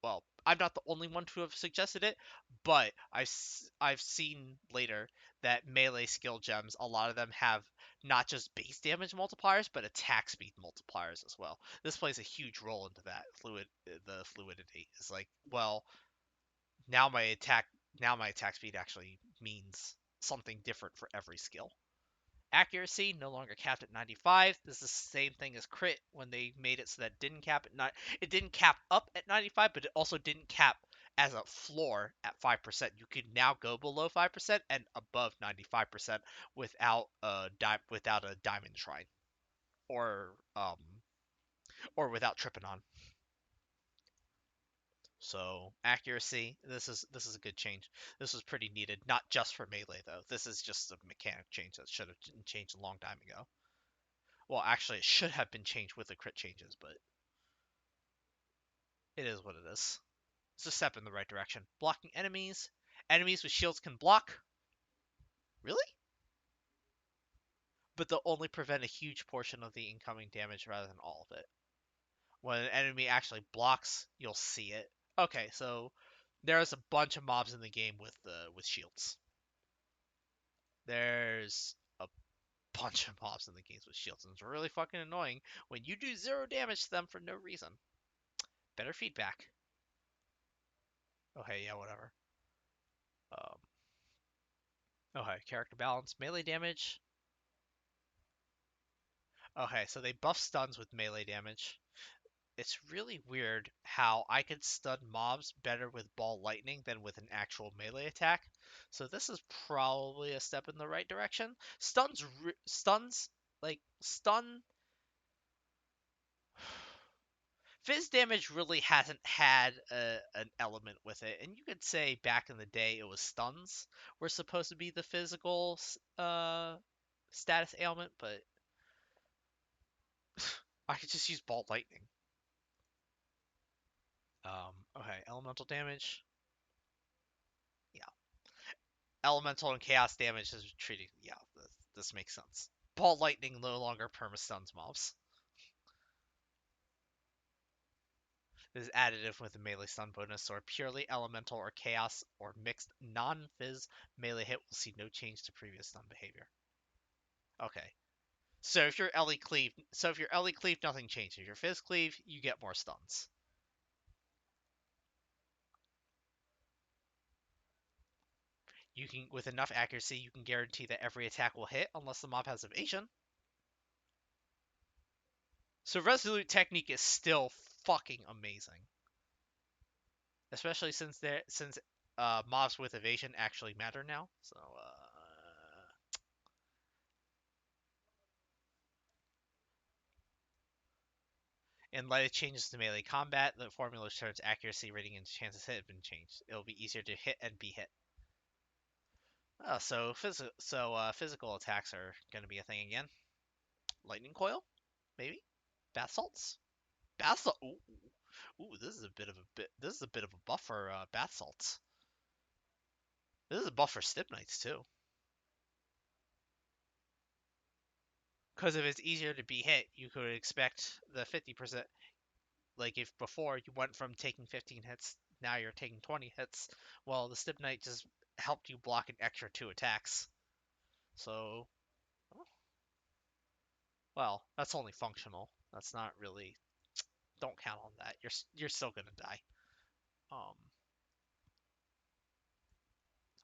well, I'm not the only one to have suggested it, but I've seen later that melee skill gems, a lot of them have not just base damage multipliers, but attack speed multipliers as well. This plays a huge role into that the fluidity. It's like, well, now my attack now my attack speed actually means something different for every skill. Accuracy no longer capped at 95. This is the same thing as crit when they made it so that it didn't cap at it didn't cap up at 95, but it also didn't cap as a floor at 5%. You could now go below 5% and above 95% without a diamond shrine or without tripping on. So accuracy, this is a good change. This was pretty needed, not just for melee though. This is just a mechanic change that should have changed a long time ago. Well, actually, it should have been changed with the crit changes, but it is what it is. It's a step in the right direction. Blocking enemies. Enemies with shields can block. Really? But they'll only prevent a huge portion of the incoming damage rather than all of it. When an enemy actually blocks, you'll see it. Okay, so there's a bunch of mobs in the game with shields. There's a bunch of mobs in the games with shields, and it's really fucking annoying when you do 0 damage to them for no reason. Better feedback. Okay, yeah, whatever. Um, okay, character balance, melee damage. Okay, so they buff stuns with melee damage. It's really weird how I can stun mobs better with ball lightning than with an actual melee attack. So this is probably a step in the right direction. Stuns, like stun Fizz damage really hasn't had an element with it, and you could say back in the day it was stuns were supposed to be the physical status ailment, but I could just use ball lightning. Okay, elemental damage. Yeah, elemental and chaos damage is treating. Yeah, this makes sense. Ball lightning no longer perma stuns mobs. This is additive with a melee stun bonus, or purely elemental or chaos or mixed non-fizz melee hit will see no change to previous stun behavior. Okay, so if you're Ellie cleave, nothing changes. If you're Fizz cleave, you get more stuns. You can, with enough accuracy, you can guarantee that every attack will hit unless the mob has evasion. So Resolute Technique is still fucking amazing, especially since mobs with evasion actually matter now. So in light of changes to melee combat, the formula turns accuracy rating and chances hit have been changed. It'll be easier to hit and be hit. Oh, physical attacks are going to be a thing again. Lightning coil, maybe. Bath salts. Bath salt. Ooh, this is a bit of a bit. This is a bit of a buff for bath salts. This is a buff for stip knights too. Because if it's easier to be hit, you could expect the 50%. Like if before you went from taking 15 hits, now you're taking 20 hits. Well, the stip knight just helped you block an extra 2 attacks. So, well, that's only functional. That's not really. Don't count on that. You're still gonna die. Um,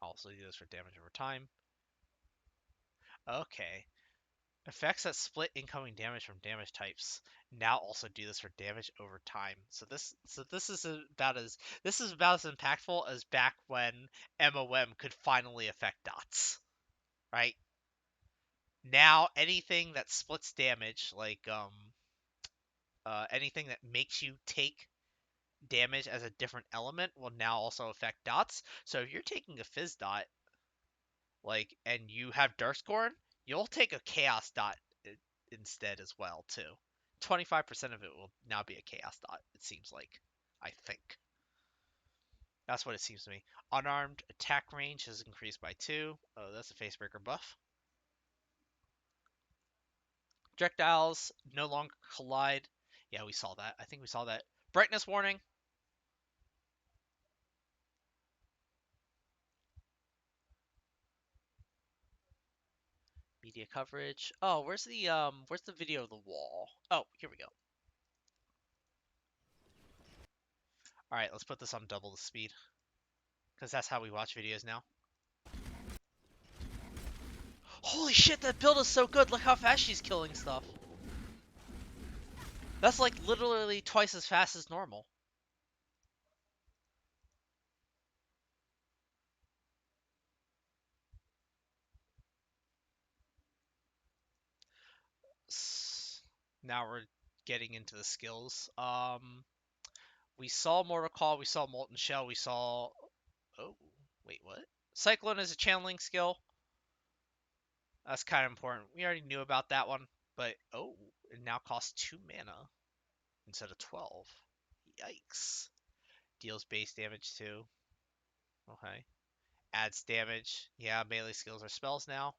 also do this for damage over time. Okay. Effects that split incoming damage from damage types now also do this for damage over time. This is about as impactful as back when MOM could finally affect dots, right? Now anything that splits damage, like anything that makes you take damage as a different element, will now also affect dots. So if you're taking a Fizz dot, like, and you have Darkscorn, you'll take a Chaos dot instead as well too. 25% of it will now be a Chaos dot. It seems like. I think that's what it seems to me. Unarmed attack range has increased by 2. Oh, that's a facebreaker buff. Projectiles no longer collide. Yeah, we saw that. I think we saw that. Brightness warning. Media coverage. Oh, where's the video of the wall? Oh, here we go. All right, let's put this on double the speed because that's how we watch videos now. Holy shit, that build is so good. Look how fast she's killing stuff. That's like literally twice as fast as normal. Now we're getting into the skills. We saw Mortal Call, we saw Molten Shell, we saw. Oh, wait, what? Cyclone is a channeling skill. That's kind of important. We already knew about that one, but oh, it now costs 2 mana instead of 12. Yikes. Deals base damage too. Okay. Adds damage. Yeah, melee skills are spells now.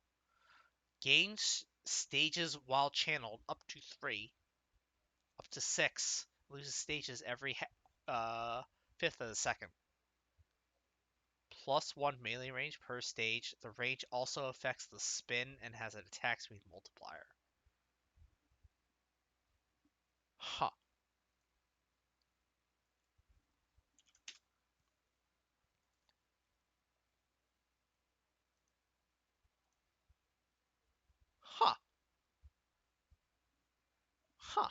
Gains stages while channeled up to 3, up to 6. Loses stages every fifth of a second. +1 melee range per stage. The range also affects the spin and has an attack speed multiplier. Huh. Huh. Huh.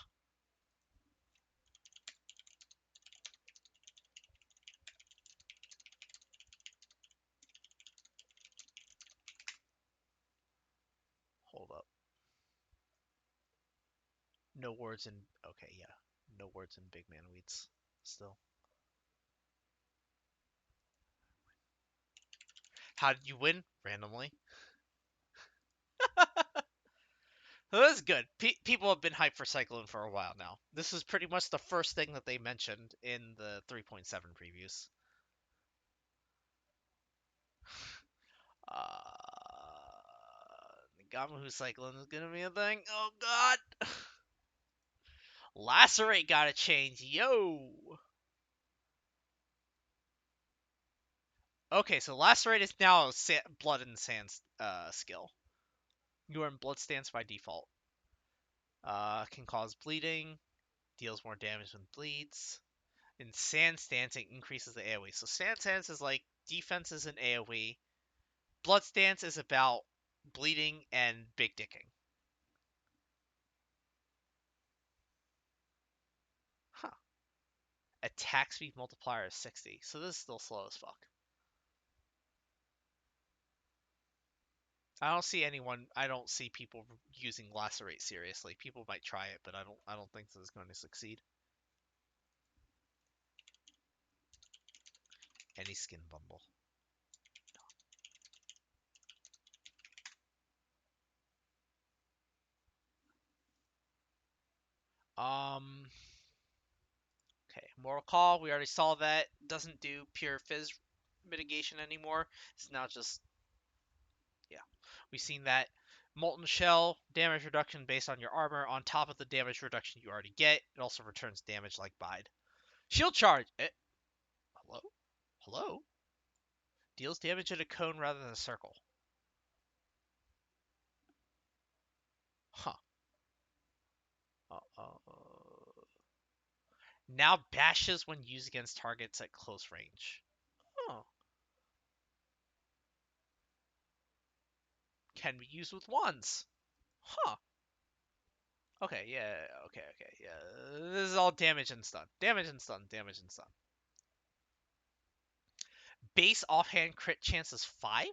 Hold up. No words in. Okay, yeah. No words in Big Man Weeds. Still. How did you win? Randomly. That was good. People have been hyped for Cyclone for a while now. This is pretty much the first thing that they mentioned in the 3.7 previews. Nagamu Cyclone is gonna be a thing. Oh god! Lacerate got a change. Yo! Okay, so Lacerate is now a Blood and Sand skill. You are in Blood Stance by default. Can cause bleeding. Deals more damage when bleeds. And Sand Stance increases the AoE. So Sand Stance is like defenses and AoE. Blood Stance is about bleeding and big dicking. Huh. Attack speed multiplier is 60. So this is still slow as fuck. I don't see people using Lacerate seriously. People might try it, but I don't think this is going to succeed. Any skin bumble. Okay, Mortal Call, we already saw that. Doesn't do pure fizz mitigation anymore. It's now just, yeah. We've seen that. Molten Shell, damage reduction based on your armor, on top of the damage reduction you already get. It also returns damage like Bide. Shield Charge! Hello? Hello? Deals damage in a cone rather than a circle. Huh. Now bashes when used against targets at close range. Oh. Can be used with wands. Huh. Okay, yeah, okay, yeah. This is all damage and stun. Damage and stun, damage and stun. Base offhand crit chance is 5?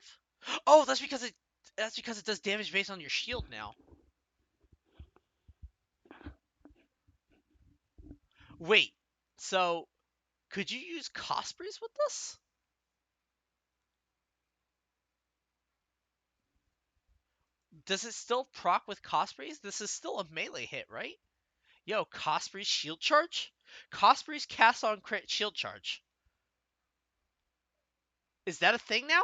Oh, that's because That's because it does damage based on your shield now. Wait, so could you use Cospreys with this? Does it still proc with Cospreys? This is still a melee hit, right? Yo, Cosprey's shield charge? Cosprey's cast on crit shield charge. Is that a thing now?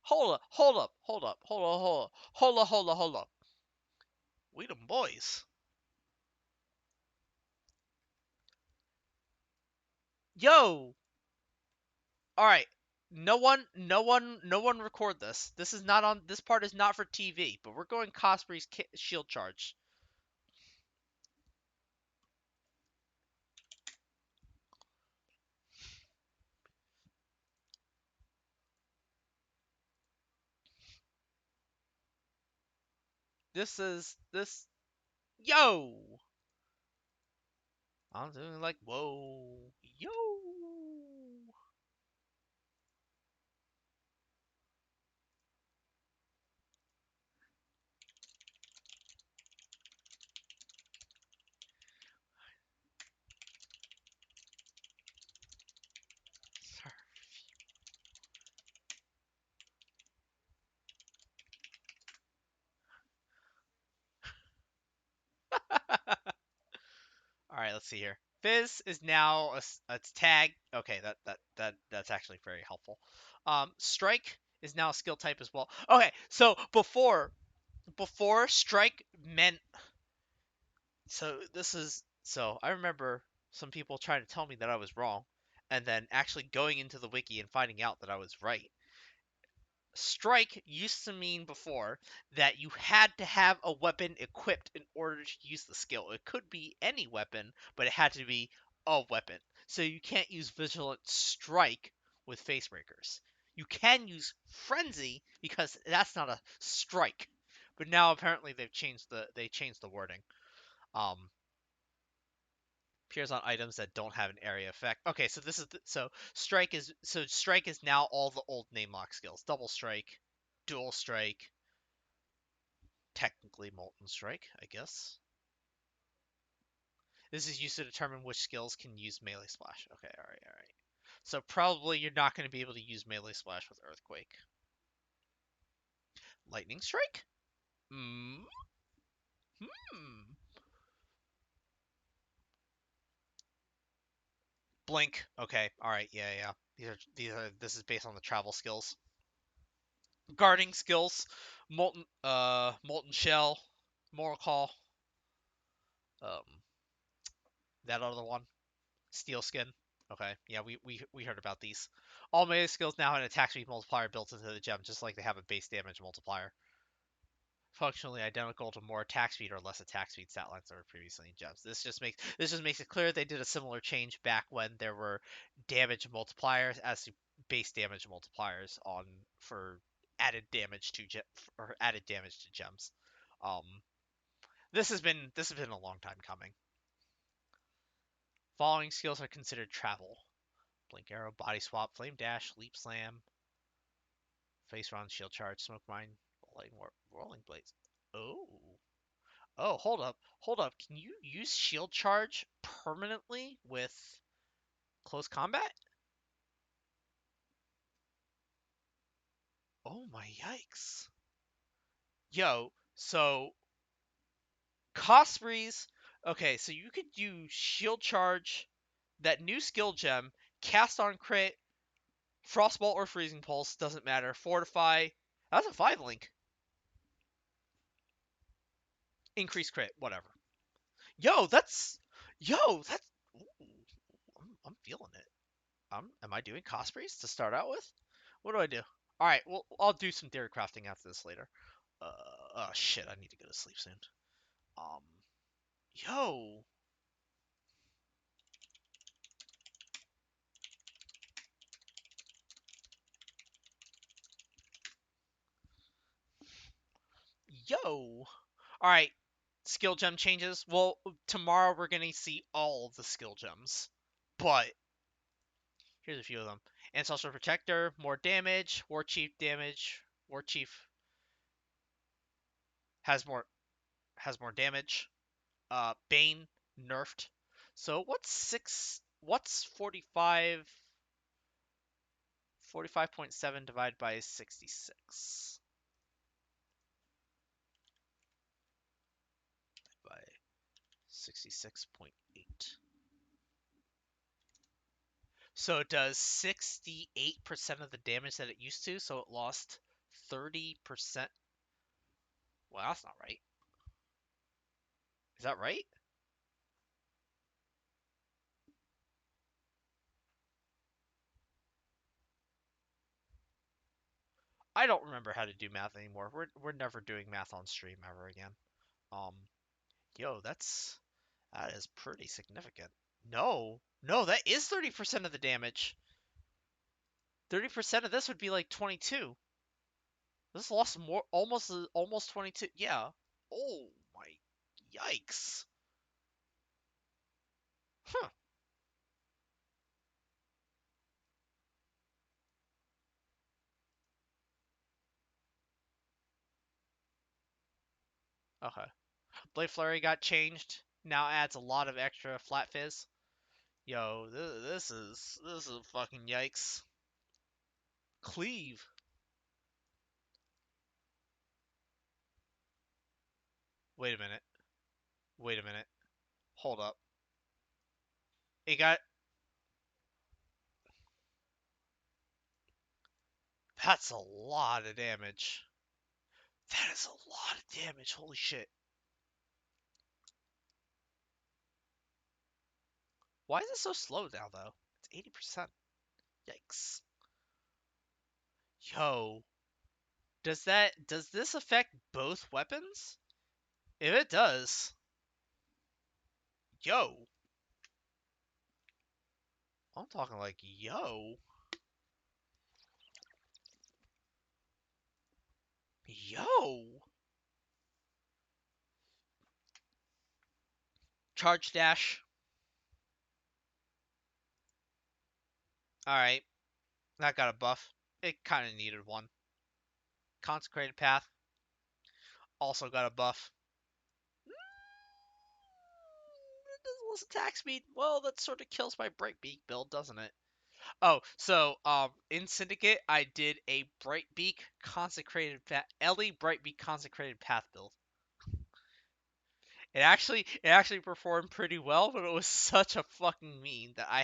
Hold up, hold up, hold up, hold up, hold up, hold up, hold up, hold up. We them boys. Yo, all right. No one record this. This is not on. This part is not for TV. But we're going Cosprey's shield charge. This is this. Yo, I'm doing like whoa, yo. All right, let's see here. Fizz is now a tag. Okay, that's actually very helpful. Strike is now a skill type as well. Okay, so before strike meant so I remember some people trying to tell me that I was wrong, and then actually going into the wiki and finding out that I was right. Strike used to mean before that you had to have a weapon equipped in order to use the skill. It could be any weapon, but it had to be a weapon. So you can't use Vigilant Strike with Facebreakers. You can use Frenzy because that's not a strike. But now apparently they changed the wording. Um, Appears on items that don't have an area effect. Okay, so strike is now all the old name lock skills. Double strike, dual strike, technically molten strike, I guess. This is used to determine which skills can use melee splash. Okay, all right, all right. So probably you're not going to be able to use melee splash with earthquake. Lightning strike? Hmm. Hmm. Blink. Okay. All right. Yeah, yeah. These are. This is based on the travel skills. Guarding skills. Molten shell. Mortal call. Um. That other one. Steel skin. Okay. Yeah, we heard about these. All melee skills now have an attack speed multiplier built into the gem, just like they have a base damage multiplier. Functionally identical to more attack speed or less attack speed stat lines that were previously in gems. This just makes it clear they did a similar change back when there were damage multipliers as to base damage multipliers on for added damage to gems. Um, this has been a long time coming. Following skills are considered travel: blink arrow, body swap, flame dash, leap slam, face round, shield charge, smoke mine, rolling blades. Oh. Oh, hold up. Hold up. Can you use shield charge permanently with close combat? Oh my yikes. Yo, so Cosprey's. Okay, so you could do shield charge, that new skill gem, cast on crit, frostbolt or freezing pulse, doesn't matter. Fortify. That's a 5 link. Increase crit, whatever. Yo, that's. Yo, that's. Ooh, I'm feeling it. Am I doing Cospreys to start out with? What do I do? All right, well, I'll do some theory crafting after this later. Oh shit, I need to go to sleep soon. Um, yo, yo. All right, skill gem changes. Well, tomorrow we're gonna see all of the skill gems, but here's a few of them. Ancestral Protector, more damage. War Chief damage. War Chief has more damage. Bane nerfed. So what's 45.7 divided by 66 by 66.8. So it does 68% of the damage that it used to, so it lost 30%. Well, that's not right. Is that right? I don't remember how to do math anymore. We're never doing math on stream ever again. Um, yo, that is pretty significant. No, no, that is 30% of the damage. 30% of this would be like 22. This lost more, almost 22. Yeah. Oh my, yikes. Huh. Okay. Blade Flurry got changed. Now adds a lot of extra flat fizz. Yo, this is fucking yikes. Cleave. Wait a minute. Wait a minute. Hold up. It got. That's a lot of damage. That is a lot of damage. Holy shit. Why is it so slow now though? It's 80%. Yikes. Yo. Does this affect both weapons? If it does, yo. I'm talking like yo. Yo. Charge dash. Alright. That got a buff. It kinda needed one. Consecrated Path. Also got a buff. It does less attack speed. Well, that sort of kills my Brightbeak build, doesn't it? Oh, so in Syndicate, I did a Brightbeak consecrated Ellie Brightbeak consecrated path build. It actually performed pretty well, but it was such a fucking meme that I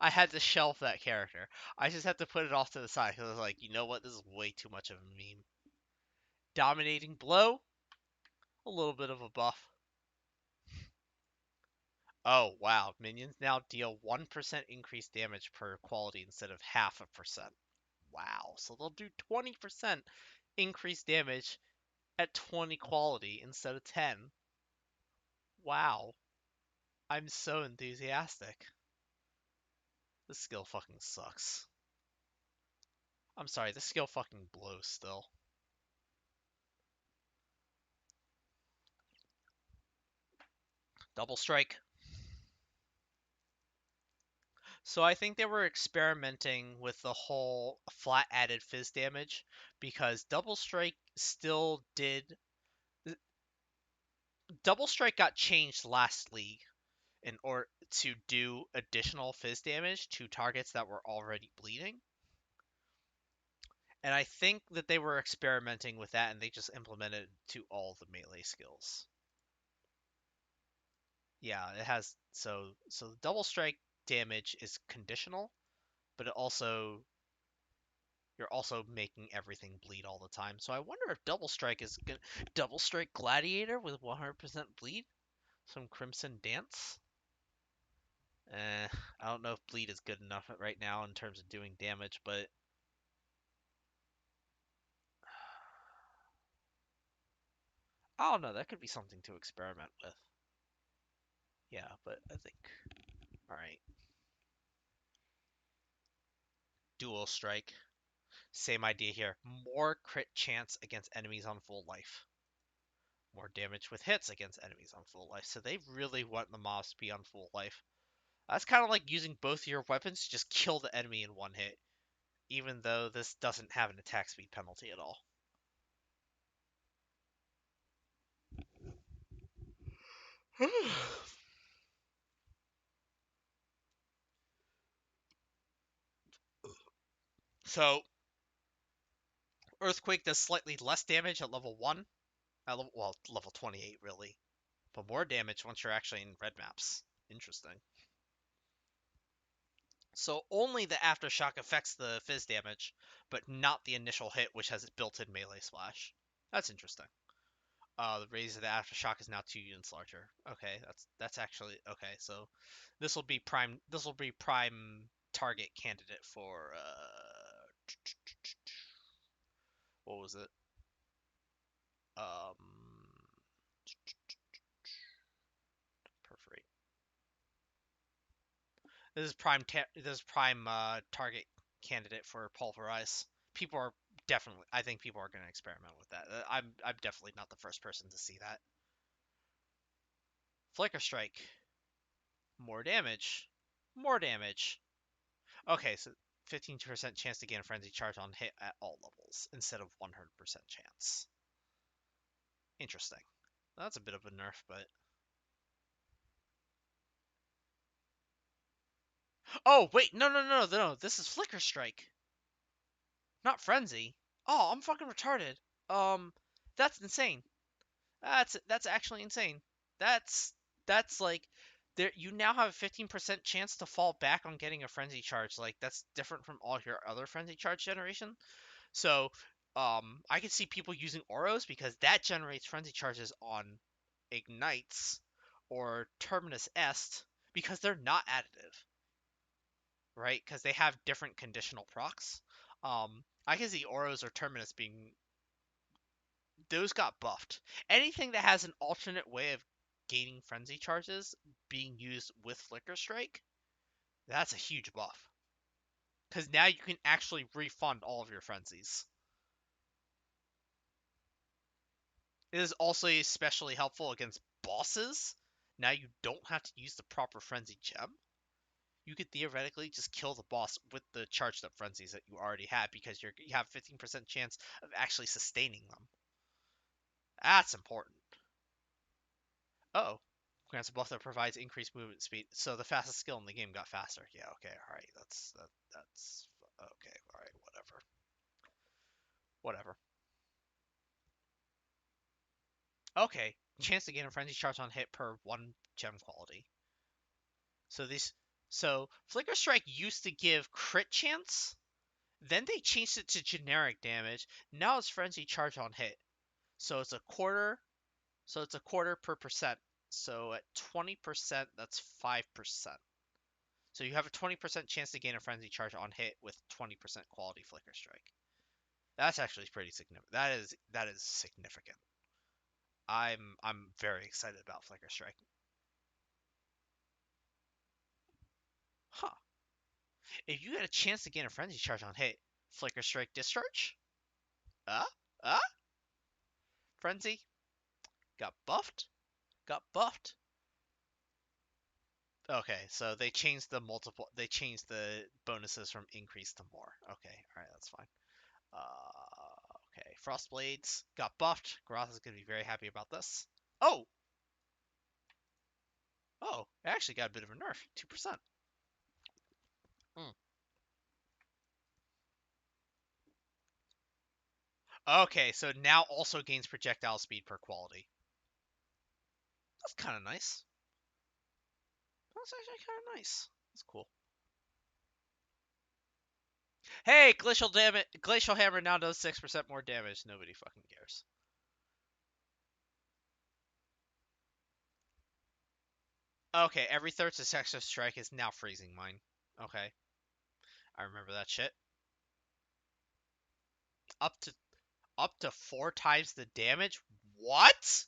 had to shelf that character. I just had to put it off to the side because I was like, you know what, this is way too much of a meme. Dominating blow, a little bit of a buff. Oh wow, minions now deal 1% increased damage per quality instead of half a percent. Wow, so they'll do 20% increased damage at 20 quality instead of 10. Wow, I'm so enthusiastic. This skill fucking sucks. I'm sorry, this skill fucking blows still. Double strike. So I think they were experimenting with the whole flat added fizz damage because double strike got changed last league in order to do additional fizz damage to targets that were already bleeding. And I think that they were experimenting with that and they just implemented it to all the melee skills. Yeah, it has so the double strike damage is conditional, but it also you're also making everything bleed all the time. So I wonder if double strike is good. Double strike gladiator with 100% bleed, some crimson dance. I don't know if bleed is good enough right now in terms of doing damage, but I don't know. That could be something to experiment with. Yeah, but I think all right. Dual strike. Same idea here. More crit chance against enemies on full life. More damage with hits against enemies on full life. So they really want the mobs to be on full life. That's kind of like using both your weapons to just kill the enemy in one hit. even though this doesn't have an attack speed penalty at all. So, Earthquake does slightly less damage at level 1, level 28 really, but more damage once you're actually in red maps. Interesting. So only the aftershock affects the fizz damage, but not the initial hit, which has its built-in melee splash. That's interesting. The raise of the aftershock is now 2 units larger. Okay, that's actually okay. So this will be prime. This will be prime target candidate for what was it? Um, perforate. This is prime target candidate for pulverize. People are definitely. I think people are going to experiment with that. I'm definitely not the first person to see that. Flicker strike. More damage. More damage. Okay, so 15% chance to gain a frenzy charge on hit at all levels instead of 100% chance. Interesting. That's a bit of a nerf, but oh wait, no. This is flicker strike, not frenzy. Oh, I'm fucking retarded. Um, that's insane. That's actually insane. That's that's like there you now have a 15% chance to fall back on getting a frenzy charge. Like that's different from all your other frenzy charge generation. So, I could see people using Oros because that generates frenzy charges on ignites or Terminus Est because they're not additive, right? Because they have different conditional procs. I can see Oros or Terminus being those got buffed. Anything that has an alternate way of gaining frenzy charges being used with Flicker Strike, that's a huge buff. Because now you can actually refund all of your frenzies. It is also especially helpful against bosses. Now you don't have to use the proper frenzy gem. You could theoretically just kill the boss with the charged up frenzies that you already had because you have 15% chance of actually sustaining them. That's important. Oh, grants a buff that provides increased movement speed. So the fastest skill in the game got faster. Yeah, okay, all right. That's okay. All right, whatever. Whatever. Okay, chance to gain a frenzy charge on hit per 1 gem quality. So this so Flicker Strike used to give crit chance, then they changed it to generic damage. Now it's frenzy charge on hit. So it's a quarter per percent. So at 20%, that's 5%. So you have a 20% chance to gain a frenzy charge on hit with 20% quality Flicker Strike. That's actually pretty significant. That is significant. I'm very excited about Flicker Strike. Huh. If you get a chance to gain a frenzy charge on hit, Flicker Strike Discharge? Uh? Uh? Frenzy? Got buffed? Got buffed. Okay, so they changed the bonuses from increase to more. Okay, alright, that's fine. Okay, Frostblades got buffed. Groth is gonna be very happy about this. Oh! Oh, it actually got a bit of a nerf. 2%. Mm. Okay, so now also gains projectile speed per quality. That's kinda nice. That's actually kinda nice. That's cool. Hey, Glacial Hammer now does 6% more damage. Nobody fucking cares. Okay, every third successive strike is now freezing mine. Okay, I remember that shit. Up to up to 4 times the damage. What?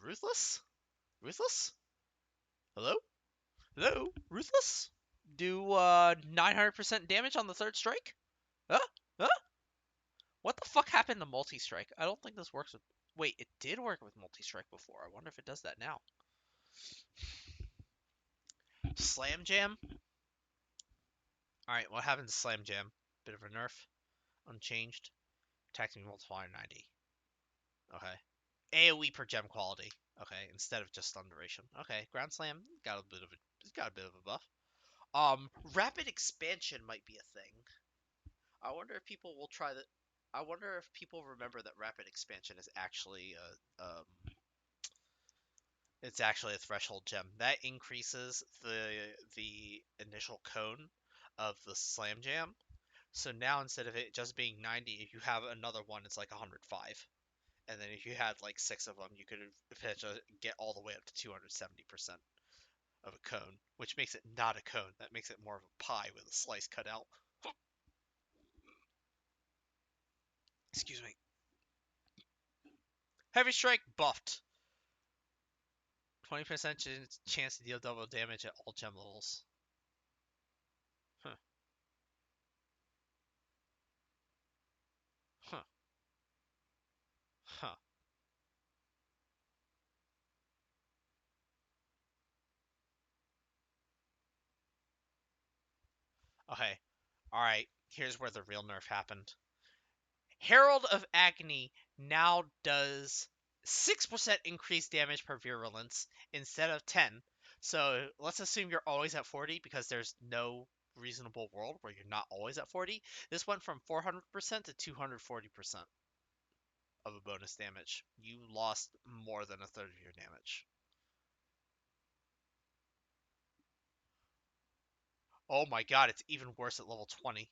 Ruthless? Ruthless? Hello? Hello? Ruthless? Do 900% damage on the third strike? Huh? Huh? What the fuck happened to multi-strike? I don't think this works with. Wait, it did work with multi-strike before. I wonder if it does that now. Slam Jam? Alright, what happens to Slam Jam? Bit of a nerf. Unchanged. Attack me multiplier 90. Okay. AoE per gem quality. Okay, instead of just stun duration. Okay, Ground Slam got a bit of a buff. Rapid expansion might be a thing. I wonder if people will try that. I wonder if people remember that rapid expansion is actually it's actually a threshold gem that increases the initial cone of the slam jam. So now instead of it just being 90, if you have another one, it's like 105. And then if you had like six of them, you could eventually get all the way up to 270% of a cone, which makes it not a cone. That makes it more of a pie with a slice cut out. Excuse me. Heavy Strike buffed. 20% chance to deal double damage at all gem levels. Huh. Huh. Huh. Okay. Alright. Here's where the real nerf happened. Herald of Agony now does 6% increased damage per virulence instead of 10. So let's assume you're always at 40 because there's no reasonable world where you're not always at 40. This went from 400% to 240% of a bonus damage. You lost more than a third of your damage. Oh my god, it's even worse at level 20.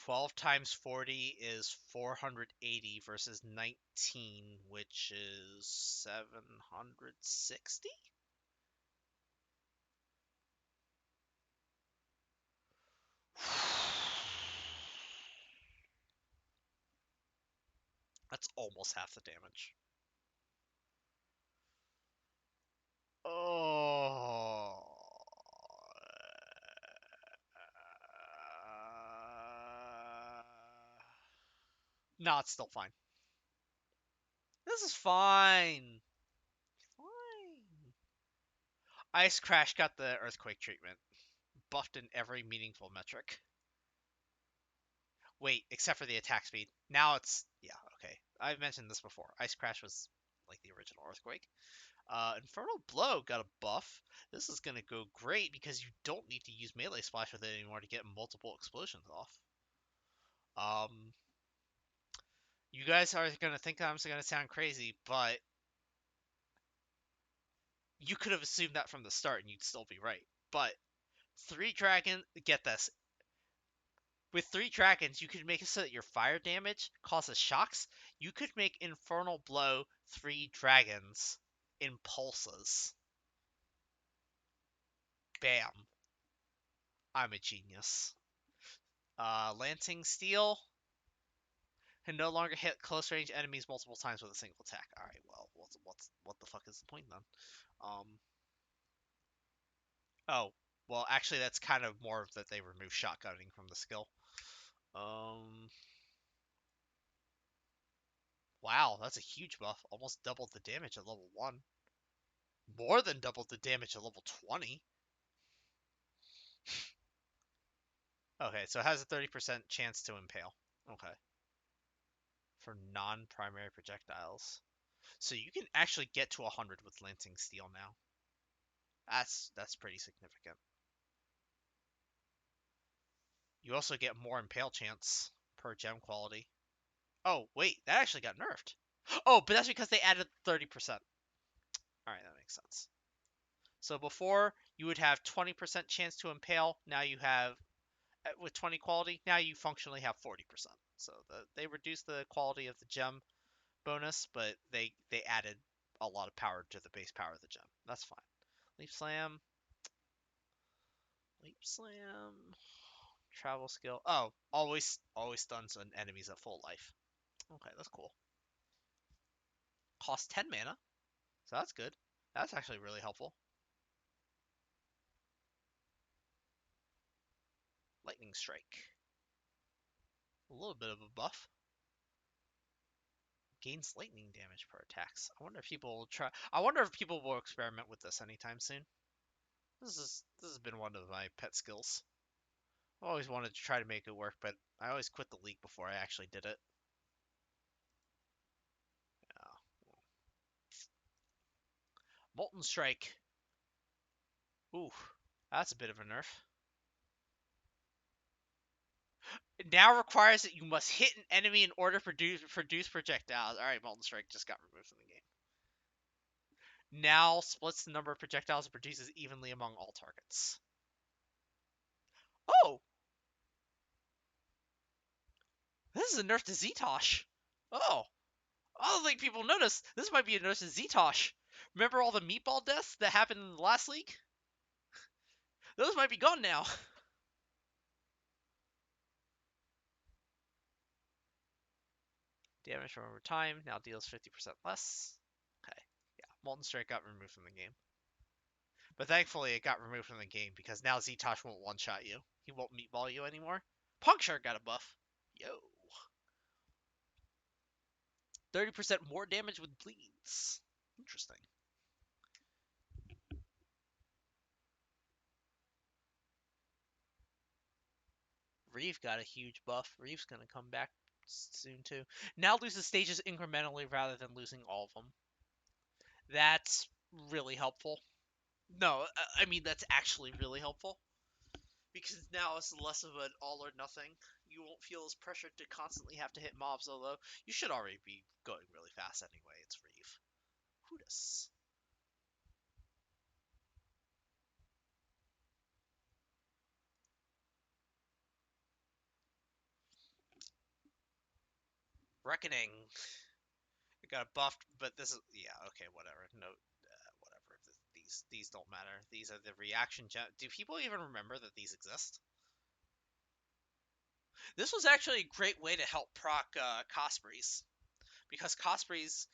12 times 40 is 480 versus 19, which is 760? That's almost half the damage. Oh. No, it's still fine. This is fine. Fine. Ice Crash got the earthquake treatment. Buffed in every meaningful metric. Wait, except for the attack speed. Now it's yeah, okay. I've mentioned this before. Ice Crash was like the original earthquake. Infernal Blow got a buff. This is gonna go great because you don't need to use melee splash with it anymore to get multiple explosions off. Um, you guys are gonna think I'm gonna sound crazy, but you could have assumed that from the start and you'd still be right. But get this. With three dragons, you could make it so that your fire damage causes shocks. You could make Infernal Blow three dragons in pulses. Bam. I'm a genius. Lancing Steel can no longer hit close range enemies multiple times with a single attack. All right, well, what the fuck is the point then? Um, oh, well, actually, that's kind of more of that they remove shotgunning from the skill. Um, wow, that's a huge buff. Almost doubled the damage at level 1. More than doubled the damage at level 20. Okay, so it has a 30% chance to impale. Okay. For non-primary projectiles. So you can actually get to 100 with Lancing Steel now. That's pretty significant. You also get more impale chance per gem quality. Oh, wait, that actually got nerfed. Oh, but that's because they added 30%. Alright, that makes sense. So before, you would have 20% chance to impale. Now you have, with 20 quality, now you functionally have 40%. So they reduced the quality of the gem bonus, but they added a lot of power to the base power of the gem. That's fine. Leap Slam. Leap Slam. Travel skill. Oh, always stuns on enemies at full life. Okay, that's cool. Cost 10 mana, so that's good. That's actually really helpful. Lightning Strike. A little bit of a buff. Gains lightning damage per attacks. I wonder if people will experiment with this anytime soon. This has been one of my pet skills. I always wanted to try to make it work, but I always quit the league before I actually did it. Oh. Molten Strike. Ooh, that's a bit of a nerf. It now requires that you must hit an enemy in order to produce projectiles. All right, Molten Strike just got removed from the game. Now splits the number of projectiles it produces evenly among all targets. Oh, this is a nerf to Ztosh. Oh, I don't think people noticed. This might be a nerf to Ztosh. Remember all the meatball deaths that happened in the last league? Those might be gone now. Damage from over time now deals 50% less. Okay, yeah, Molten Strike got removed from the game. But thankfully it got removed from the game because now Ztosh won't one-shot you. He won't meatball you anymore. Puncture got a buff. Yo. 30% more damage with bleeds. Interesting. Reeve got a huge buff. Reeve's going to come back soon too. Now loses stages incrementally rather than losing all of them. That's really helpful. No, I mean that's actually really helpful because now it's less of an all or nothing. You won't feel as pressured to constantly have to hit mobs, although you should already be going really fast anyway. It's Reeve. Hootis. Reckoning. It got buffed, but this is yeah okay whatever. No, whatever. These don't matter. These are the reaction gem. Do people even remember that these exist? This was actually a great way to help proc Cospreys because Cospreys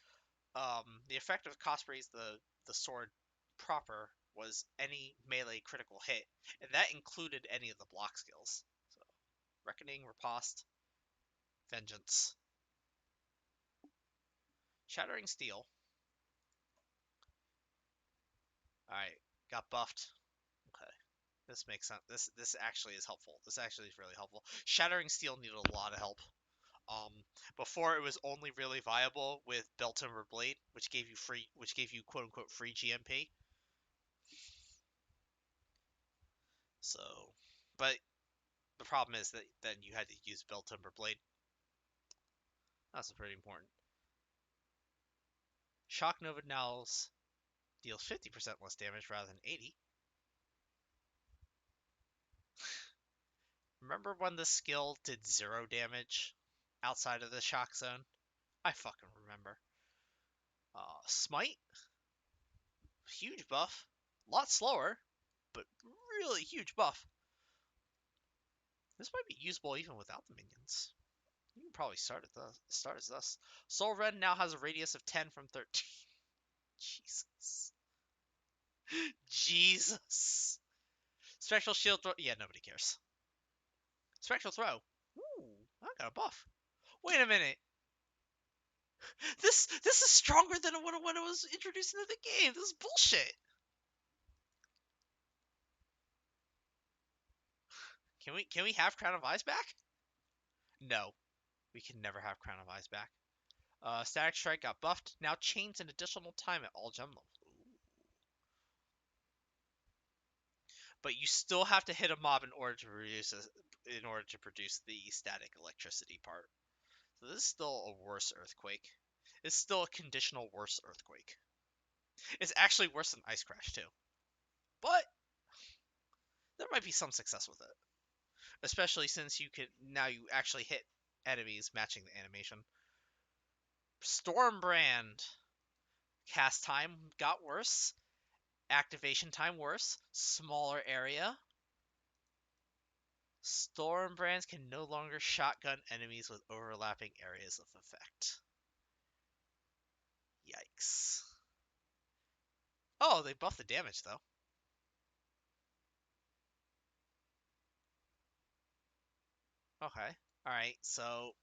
the effect of Cospreys the sword proper was any melee critical hit, and that included any of the block skills. So Reckoning, Riposte, Vengeance, Shattering Steel. All right, got buffed. Okay. This makes sense. This actually is helpful. This actually is really helpful. Shattering Steel needed a lot of help. Um, Before it was only really viable with Belt Timber Blade, which gave you quote unquote free GMP. So, but the problem is that then you had to use Belt Timber Blade. That's pretty important. Shock Nova now deals 50% less damage rather than 80. Remember when the skill did 0 damage outside of the shock zone? I fucking remember. Smite, huge buff. A lot slower, but really huge buff. This might be usable even without the minions. You can probably start as this. Soul Red now has a radius of 10 from 13. Jesus. Jesus. Spectral Shield throw. Yeah, nobody cares. Spectral Throw. Ooh, I got a buff. Wait a minute. This is stronger than when it was introduced into the game. This is bullshit. Can we have Crown of Eyes back? No, we can never have Crown of Eyes back. Static Strike got buffed. Now chains an additional time at all gem levels. But you still have to hit a mob in order to produce the static electricity part. So this is still a worse earthquake. It's still a conditional worse earthquake. It's actually worse than Ice Crash too. But there might be some success with it, especially since you actually hit enemies matching the animation. Stormbrand cast time got worse, activation time worse, smaller area. Stormbrands can no longer shotgun enemies with overlapping areas of effect. Yikes. Oh, they buffed the damage though. Okay. Alright, so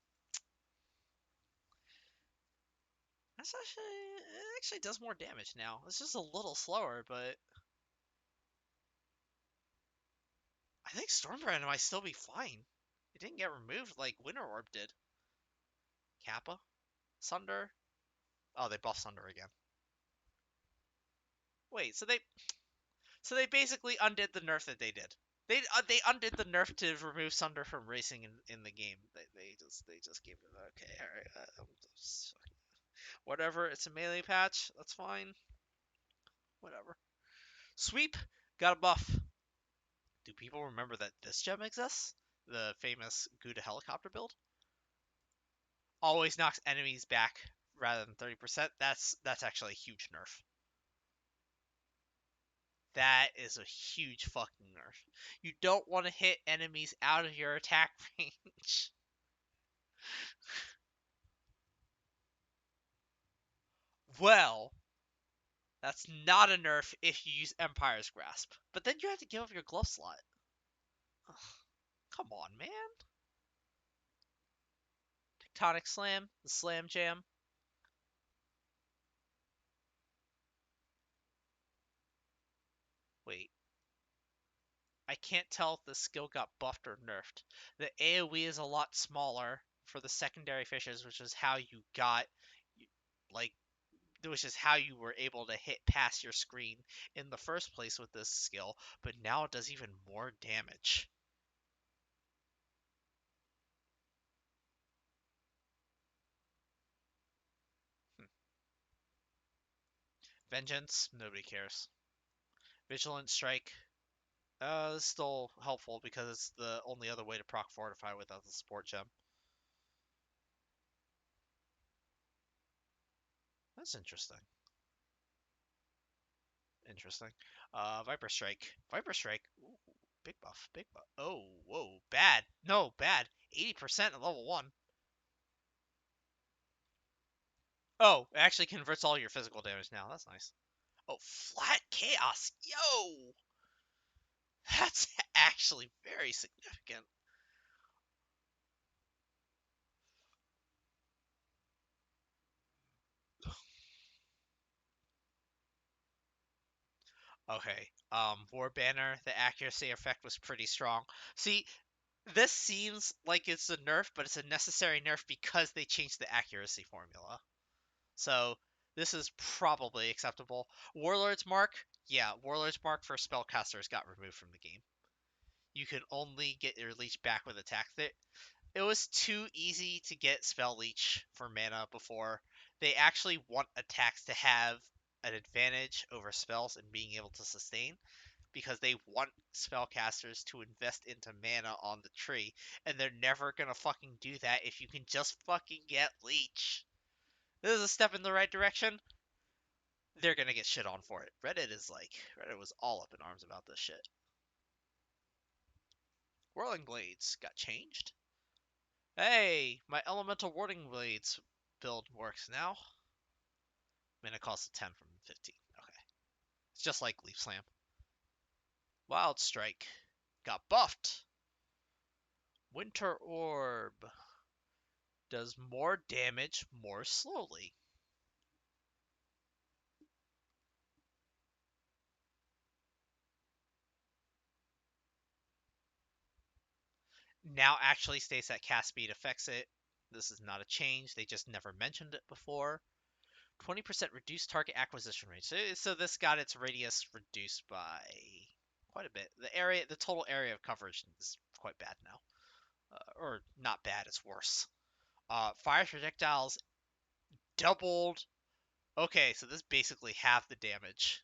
that's actually it actually does more damage now. It's just a little slower, but I think Stormbrand might still be fine. It didn't get removed like Winter Orb did. Kappa? Sunder? Oh, they buffed Sunder again. Wait, so they basically undid the nerf that they did. They undid the nerf to remove Sunder from racing in the game. They just gave it okay. All right, whatever. It's a melee patch. That's fine. Whatever. Sweep got a buff. Do people remember that this gem exists? The famous Gouda helicopter build always knocks enemies back rather than 30%. That's actually a huge nerf. That is a huge fucking nerf. You don't want to hit enemies out of your attack range. Well, that's not a nerf if you use Empire's Grasp. But then you have to give up your glove slot. Ugh, come on, man. Tectonic Slam, the Slam Jam. Wait, I can't tell if the skill got buffed or nerfed. The AoE is a lot smaller for the secondary fishes, which is how you got, like, which is how you were able to hit past your screen in the first place with this skill, but now it does even more damage. Hmm. Vengeance, nobody cares. Vigilant Strike, is still helpful because it's the only other way to proc Fortify without the support gem. That's interesting. Interesting. Viper Strike. Viper Strike. Ooh, big buff. Big buff. Oh, whoa. Bad. No, bad. 80% at level 1. Oh, it actually converts all your physical damage now. That's nice. Oh, Flat Chaos. Yo! That's actually very significant. Okay. War Banner, the accuracy effect was pretty strong. See, this seems like it's a nerf, but it's a necessary nerf because they changed the accuracy formula. So this is probably acceptable. Warlord's Mark, yeah, Warlord's Mark for spellcasters got removed from the game. You can only get your leech back with attack. It was too easy to get spell leech for mana before. They actually want attacks to have an advantage over spells and being able to sustain because they want spellcasters to invest into mana on the tree, and they're never gonna fucking do that if you can just fucking get leech. This is a step in the right direction. They're gonna get shit on for it. Reddit was all up in arms about this shit. Whirling Blades got changed. Hey, my Elemental Warding Blades build works now. Mana cost of 10 from 15. Okay. It's just like Leaf Slam. Wild Strike got buffed. Winter Orb does more damage more slowly. Now actually states that cast speed affects it. This is not a change. They just never mentioned it before. 20% reduced target acquisition rate. So this got its radius reduced by quite a bit. The total area of coverage is quite bad now. Or not bad, it's worse. Fire projectiles doubled. Okay, so this basically half the damage.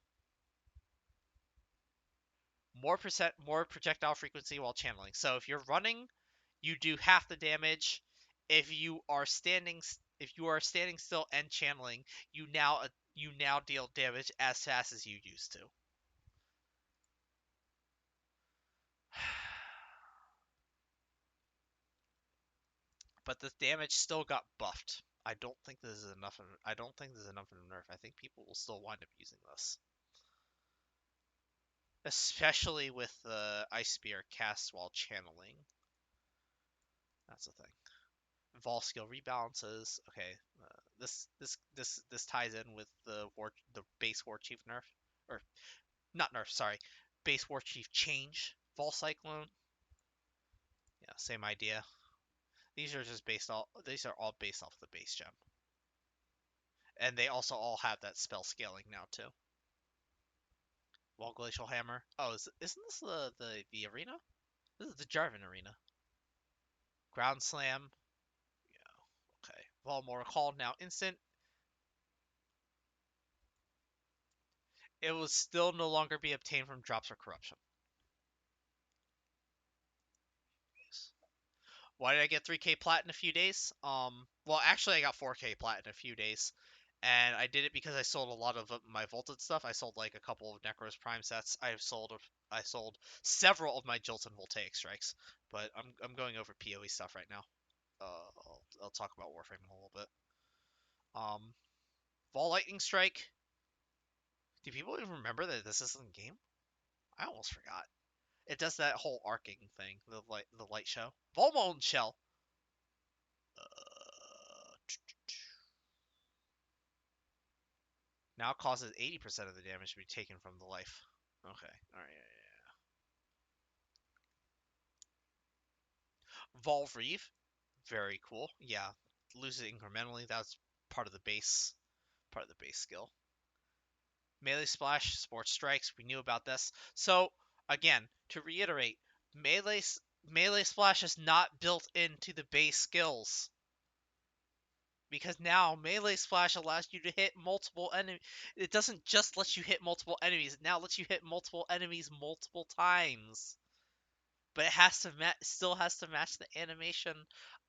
More projectile frequency while channeling. So if you're running, you do half the damage. If you are standing still and channeling, you now deal damage as fast as you used to. But the damage still got buffed. I don't think there's enough of a nerf. I think people will still wind up using this, especially with the ice spear cast while channeling. That's the thing. Vol skill rebalances. Okay, this ties in with the base war chief nerf, or not nerf. Sorry, base war chief change. Fall Cyclone. Yeah, same idea. These are all based off the base gem. And they also all have that spell scaling now too. Wall Glacial Hammer. Oh, isn't this the arena? This is the Jarvan arena. Ground Slam. Yeah, okay. Voldemort Call now instant. It will still no longer be obtained from drops or corruption. Why did I get 3K plat in a few days? Well, actually, I got 4K plat in a few days, and I did it because I sold a lot of my vaulted stuff. I sold like a couple of Necros Prime sets. I sold several of my Jilton Voltaic strikes, but I'm going over PoE stuff right now. I'll talk about Warframe in a little bit. Um, Ball Lightning Strike. Do people even remember that this is in the game? I almost forgot. It does that whole arcing thing, the light show. Ball Molten Shell. Now causes 80% of the damage to be taken from the life. Okay, alright, yeah. Volve Reeve, very cool. Yeah, lose it incrementally. That's part of the base skill. Melee Splash, Sports Strikes. We knew about this. So again, to reiterate, melee melee Splash is not built into the base skills. Because now melee splash allows you to hit multiple enemies. It doesn't just let you hit multiple enemies. It now lets you hit multiple enemies multiple times. But it has to still has to match the animation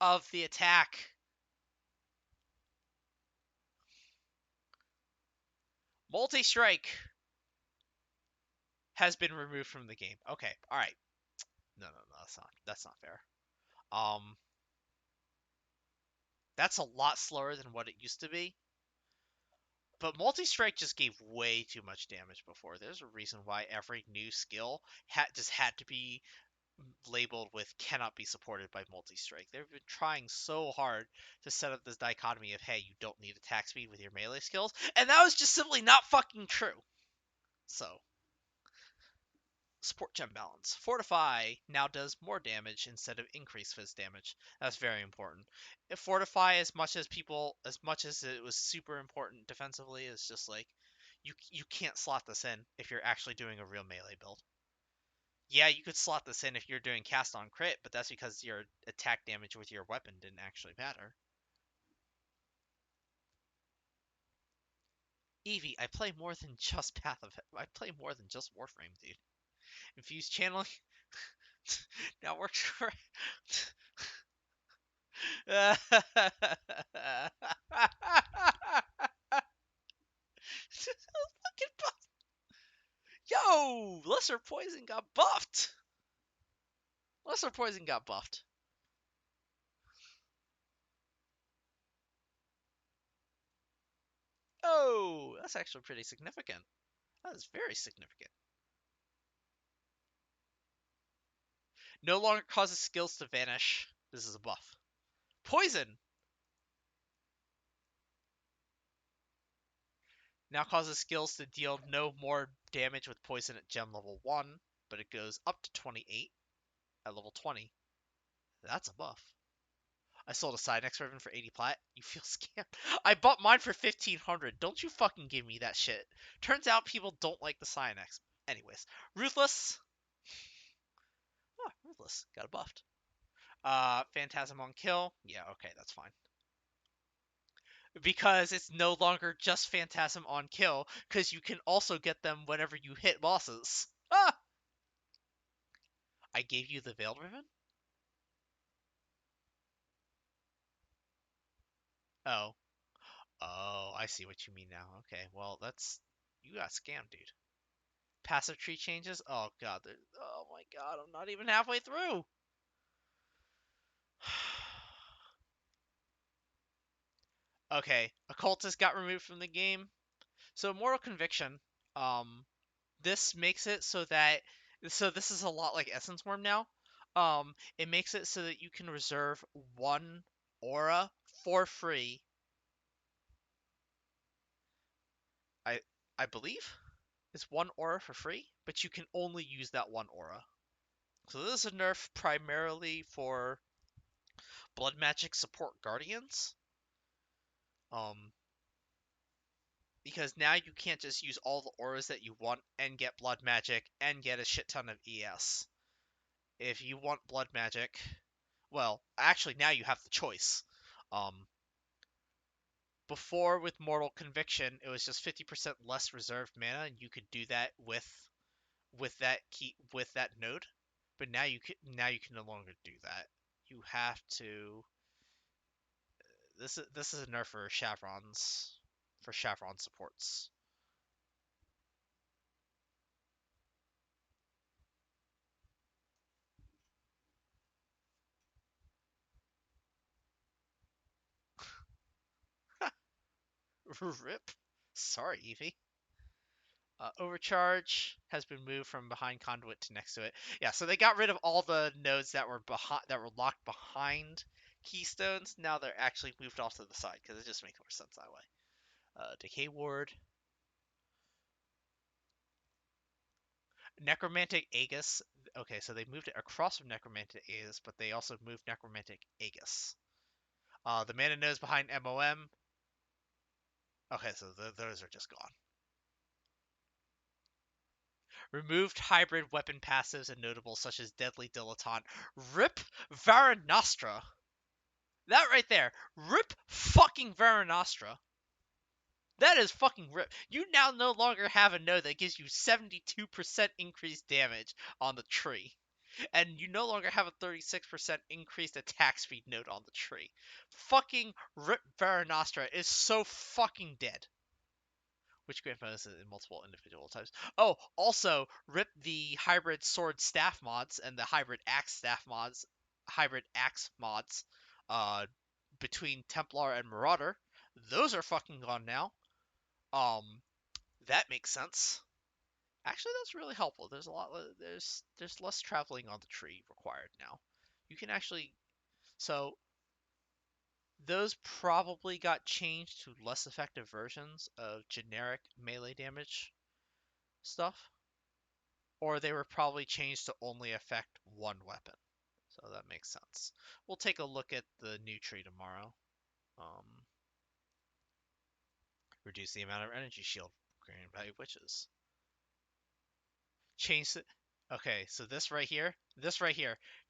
of the attack. Multi-strike has been removed from the game. Okay, all right. No, that's not fair. Um, that's a lot slower than what it used to be. But multi-strike just gave way too much damage before. There's a reason why every new skill just had to be labeled with cannot be supported by multi-strike. They've been trying so hard to set up this dichotomy of, hey, you don't need attack speed with your melee skills, and that was just simply not fucking true. So, support gem balance. Fortify now does more damage instead of increased fizz damage. That's very important. If Fortify, as much as it was super important defensively, is just like, you can't slot this in if you're actually doing a real melee build. Yeah, you could slot this in if you're doing cast on crit, but that's because your attack damage with your weapon didn't actually matter. Eevee, I play more than just I play more than just Warframe, dude. Infused channeling now works for. Yo, Lesser Poison got buffed. Lesser Poison got buffed. Oh, that's actually pretty significant. That is very significant. No longer causes skills to vanish. This is a buff. Poison now causes skills to deal no more damage with poison at gem level 1, but it goes up to 28 at level 20. That's a buff. I sold a Cynex ribbon for 80 plat. You feel scammed. I bought mine for 1500. Don't you fucking give me that shit. Turns out people don't like the Cynex. Anyways, Ruthless. Oh, Ruthless. Got a buffed. Phantasm on kill. Yeah, okay, that's fine. Because it's no longer just Phantasm on kill, because you can also get them whenever you hit bosses. Ah! I gave you the Veiled Ribbon? Oh. Oh, I see what you mean now. Okay, well, that's... You got scammed, dude. Passive tree changes? Oh, God. Oh, my God. I'm not even halfway through. Okay, Occultist got removed from the game. So, Moral Conviction. Um, this makes it so that... So, this is a lot like Essence Worm now. It makes it so that you can reserve one aura for free. I I believe it's one aura for free, but you can only use that one aura. So this is a nerf primarily for blood magic support guardians. Um, because now you can't just use all the auras that you want and get blood magic and get a shit ton of ES. If you want blood magic, well, actually now you have the choice. Um, Before with Mortal Conviction, it was just 50% less reserved mana, and you could do that with that key with that node. But now you can no longer do that. You have to. This is a nerf for Chevron supports. Rip. Sorry, Evie. Overcharge has been moved from behind conduit to next to it. Yeah, so they got rid of all the nodes that were locked behind keystones. Now they're actually moved off to the side because it just makes more sense that way. Decay Ward, Necromantic Aegis. Okay, so they moved it across from Necromantic Aegis, but they also moved Necromantic Aegis. The mana nodes behind MOM. Okay, so those are just gone. Removed hybrid weapon passives and notables such as Deadly Dilettante. Rip Varanostra. That right there. Rip fucking Varanostra. That is fucking rip. You now no longer have a node that gives you 72% increased damage on the tree. And you no longer have a 36% increased attack speed node on the tree. Fucking Rip Varanostra is so fucking dead. Which grant bonuses in multiple individual types. Oh, also rip the hybrid sword staff mods and the hybrid axe mods, uh, between Templar and Marauder. Those are fucking gone now. Um, that makes sense. Actually, that's really helpful. There's less traveling on the tree required now. You can actually so those probably got changed to less effective versions of generic melee damage stuff, or they were probably changed to only affect one weapon. So that makes sense. We'll take a look at the new tree tomorrow. Um, Reduce the amount of energy shield granted by witches. Change the. Okay, so this right here,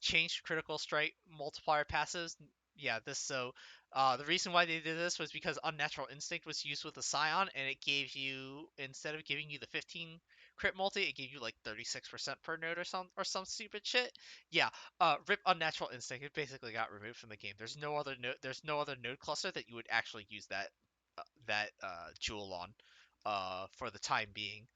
change critical strike multiplier passives. Yeah, this so the reason why they did this was because Unnatural Instinct was used with the Scion, and it gave you, instead of giving you the 15 crit multi, it gave you like 36% per node or some stupid shit. Yeah, rip Unnatural Instinct. It basically got removed from the game. There's no other node cluster that you would actually use that jewel on for the time being.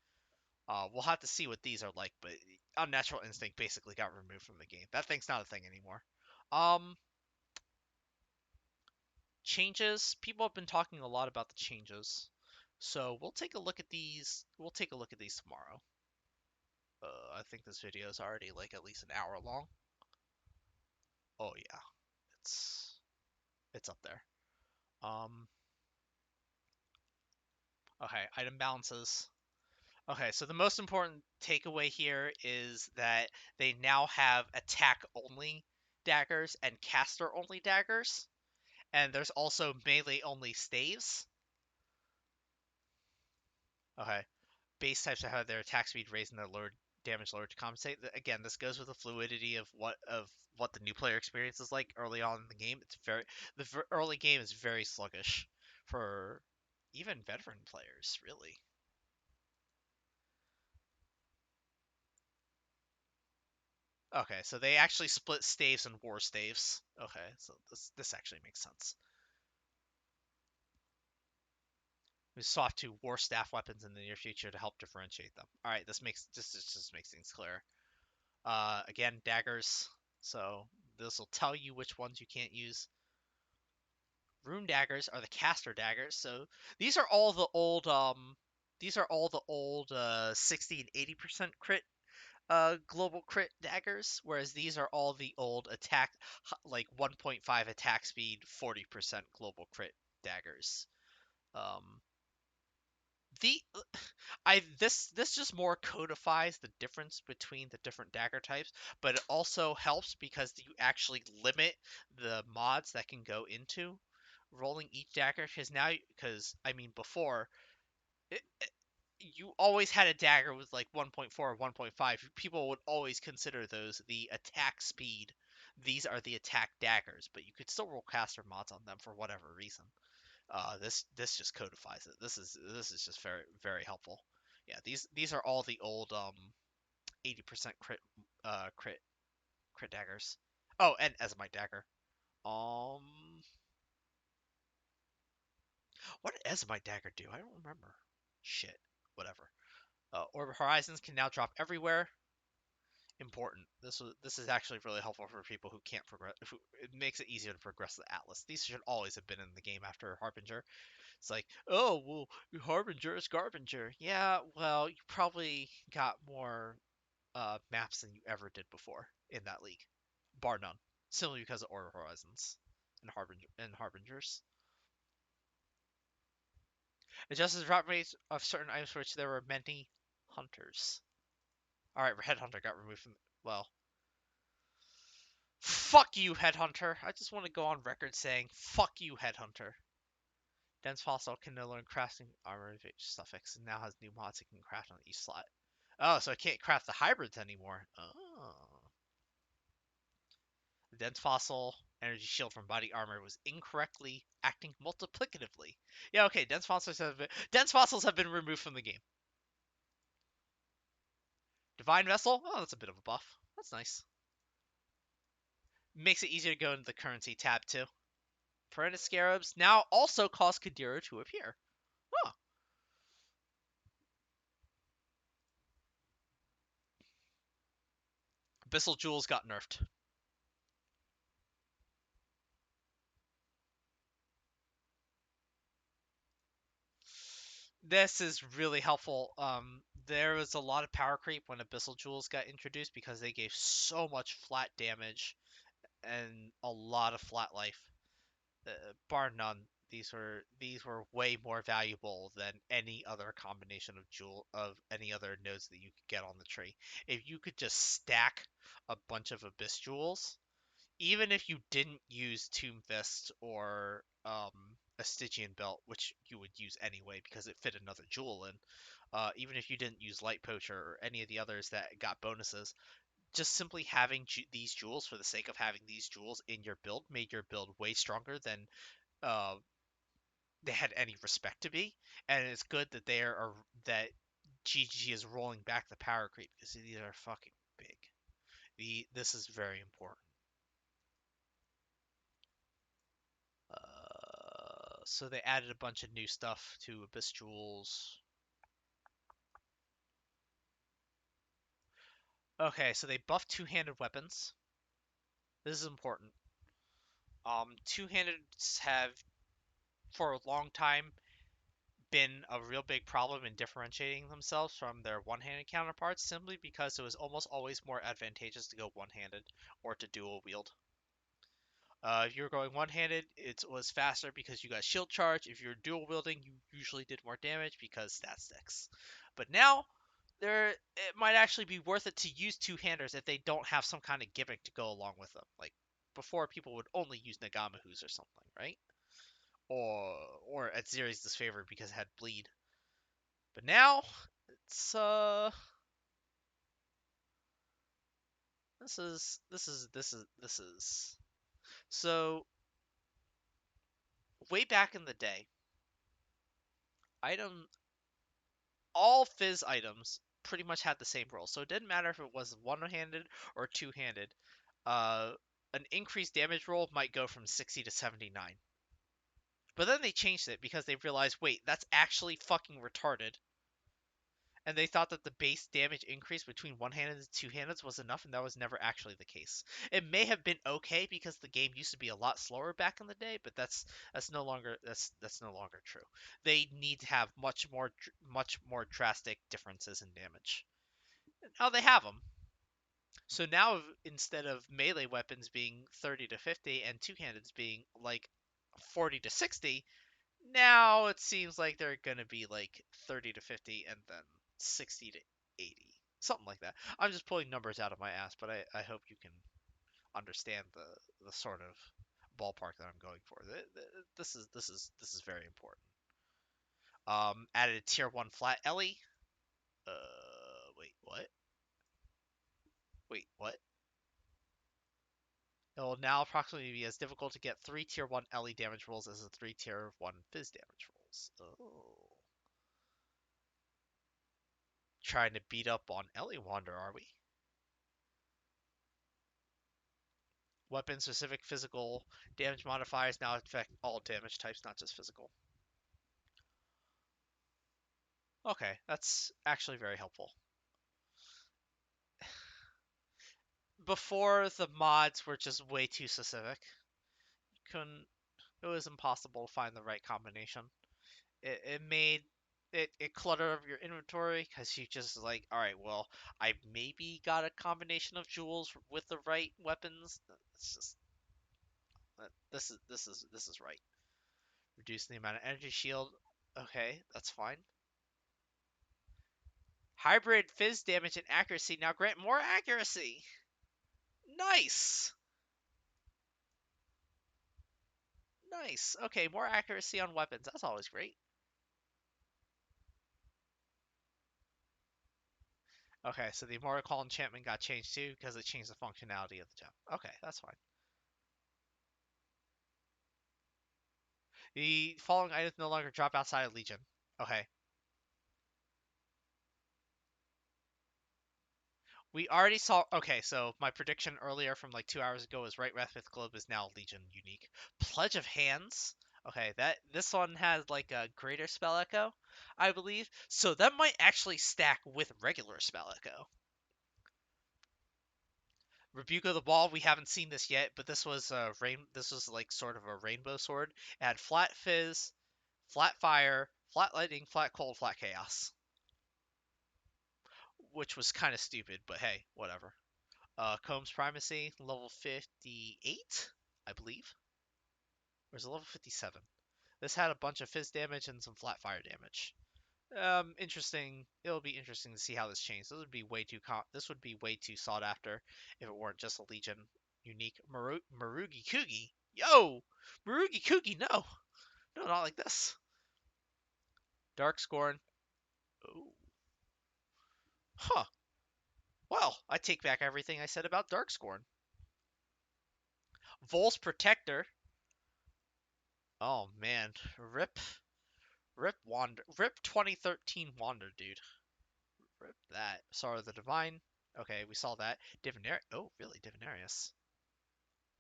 We'll have to see what these are like, but Unnatural Instinct basically got removed from the game. That thing's not a thing anymore. Um, Changes. People have been talking a lot about the changes, so we'll take a look at these. We'll take a look at these tomorrow. I think this video is already like at least an hour long. Oh yeah, it's it's up there. Um, okay, item balances. Okay, so the most important takeaway here is that they now have attack only daggers and caster only daggers, and there's also melee only staves. Okay, base types have their attack speed raised and their lower damage lowered to compensate. Again, this goes with the fluidity of what the new player experience is like early on in the game. Early game is very sluggish for even veteran players, really. Okay, so they actually split staves and war staves. Okay, so this actually makes sense. We swap to war staff weapons in the near future to help differentiate them. All right, this just makes things clear. Again, daggers. So this will tell you which ones you can't use. Rune daggers are the caster daggers. So these are all the old 60 and 80% crit global crit daggers, whereas these are all the old attack, like 1.5 attack speed, 40% global crit daggers. Um, the I this just more codifies the difference between the different dagger types, but it also helps because you actually limit the mods that can go into rolling each dagger. Because I mean before you always had a dagger with like 1.4 or 1.5. People would always consider those the attack speed. These are the attack daggers, but you could still roll caster mods on them for whatever reason. This just codifies it. This is just very very helpful. Yeah, these are all the old 80% crit daggers. Oh, and as my dagger. Um, what does my dagger do? I don't remember. Shit. Whatever. Orb horizons can now drop everywhere. Important. This is actually really helpful for people who can't progress. It makes it easier to progress the Atlas. These should always have been in the game after Harbinger. It's like, oh well, Harbinger is Garbinger. Yeah, well, you probably got more maps than you ever did before in that league, bar none. Simply because of Order Horizons and Harbingers. Adjusted drop rates of certain items for which there were many hunters. All right, Headhunter got removed from. Well, fuck you, Headhunter. I just want to go on record saying, fuck you, Headhunter. Dense Fossil can no longer crafting armor suffix and now has new mods it can craft on each slot. Oh, so I can't craft the hybrids anymore. Oh. The dense fossil energy shield from body armor was incorrectly acting multiplicatively. Yeah, okay, dense fossils have been removed from the game. Divine vessel. Oh, that's a bit of a buff. That's nice. Makes it easier to go into the currency tab too. Parentis scarabs now also cause Kadira to appear. Oh. Abyssal jewels got nerfed. This is really helpful. There was a lot of power creep when Abyssal Jewels got introduced because they gave so much flat damage and a lot of flat life. Bar none, these were way more valuable than any other combination of any other nodes that you could get on the tree. If you could just stack a bunch of Abyss Jewels, even if you didn't use Tomb Fist or a Stygian Belt, which you would use anyway because it fit another jewel in, even if you didn't use Light Poacher or any of the others that got bonuses, just simply having these jewels for the sake of having these jewels in your build made your build way stronger than uh, they had any respect to be. And it's good that that GG is rolling back the power creep because these are fucking big. This is very important. So they added a bunch of new stuff to Abyss Jewels. Okay, so they buffed two-handed weapons. This is important. Two-handeds have, for a long time, been a real big problem in differentiating themselves from their one-handed counterparts, simply because it was almost always more advantageous to go one-handed or to dual wield. If you were going one-handed, it was faster because you got shield charge. If you're dual wielding, you usually did more damage because stat sticks. But now, it might actually be worth it to use two-handers if they don't have some kind of gimmick to go along with them. Like before, people would only use Nagamahus or something, right? Or at Zeri's disfavor because it had bleed. But now, it's this is so way back in the day, item all Fizz items pretty much had the same roll, so it didn't matter if it was one-handed or two-handed. Uh, an increased damage roll might go from 60 to 79. But then they changed it because they realized, wait, that's actually fucking retarded. And they thought that the base damage increase between one-handed and two-handed was enough, and that was never actually the case. It may have been okay because the game used to be a lot slower back in the day, but that's no longer true. They need to have much more drastic differences in damage. And now they have them. So now instead of melee weapons being 30 to 50 and two-handeds being like 40 to 60, Now it seems like they're gonna be like 30 to 50 and then 60 to 80. Something like that. I'm just pulling numbers out of my ass, but I hope you can understand the sort of ballpark that I'm going for. This is very important. Added a tier one flat Ellie. Wait, what? Wait, what? It will now approximately be as difficult to get 3 tier 1 Ellie damage rolls as the 3 tier 1 Fizz damage rolls. Oh. Trying to beat up on Ellie Wander, are we? Weapon specific physical damage modifiers now affect all damage types, not just physical. Okay, that's actually very helpful. Before, the mods were just way too specific. Couldn't. It was impossible to find the right combination. It made it cluttered up your inventory because you just like, all right, well, I maybe got a combination of jewels with the right weapons. It's just this is right. Reducing the amount of energy shield. Okay, that's fine. Hybrid fizz damage and accuracy now grant more accuracy. Nice. Nice. Okay, more accuracy on weapons. That's always great. Okay, so the Immortal Call enchantment got changed too because it changed the functionality of the gem. Okay, that's fine. The following items no longer drop outside of Legion. Okay. We already saw. Okay, so my prediction earlier from like 2 hours ago is Right Wrath Globe is now Legion unique. Pledge of Hands. Okay, that this one has like a greater spell echo, I believe. So that might actually stack with regular spell echo. Rebuke of the Ball, we haven't seen this yet, but this was a rain. This was like sort of a rainbow sword. It had flat fizz, flat fire, flat lightning, flat cold, flat chaos, which was kind of stupid, but hey, whatever. Combs Primacy, level 58, I believe. Or is it level 57? This had a bunch of fizz damage and some flat fire damage. Interesting. It'll be interesting to see how this changes. This would be way too sought after if it weren't just a Legion unique. Marugi Kugi. Yo, Marugi Kugi. No, no, not like this. Dark Scorn. Oh, huh. Well, I take back everything I said about Dark Scorn. Vol's Protector. Oh man, Rip 2013 Wander, dude. Rip that. Sorrow the Divine. Okay, we saw that. Divinar. Oh, really? Divinarius.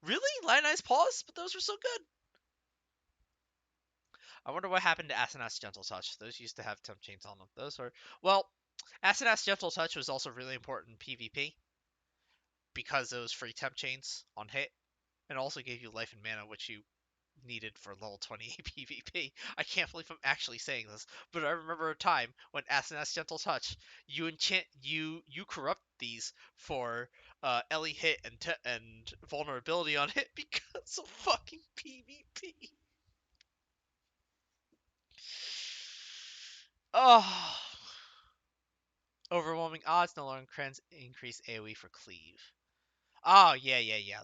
Really? Lionized Paws? But those were so good. I wonder what happened to Asenath's Gentle Touch. Those used to have temp chains on them. Those were. Well, Asenath's Gentle Touch was also really important in PvP because those free temp chains on hit and also gave you life and mana, which you needed for level 28 PvP. I can't believe I'm actually saying this, but I remember a time when Asenath's Gentle Touch, you corrupt these for Ellie hit and vulnerability on hit because of fucking PvP. Oh, overwhelming odds no longer increase AoE for cleave. Oh yeah.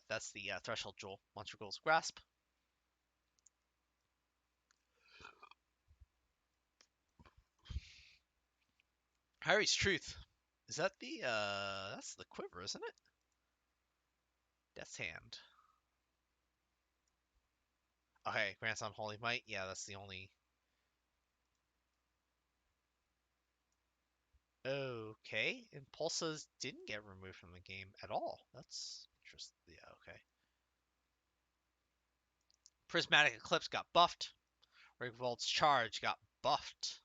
That's the threshold jewel. Monster Goals Grasp. Harry's Truth. Is that the that's the quiver, isn't it? Death's Hand. Okay, Grandson Holy Might. Yeah, that's the only. Okay, Impulses didn't get removed from the game at all. That's interesting. Yeah, okay. Prismatic Eclipse got buffed. Revolves Charge got buffed.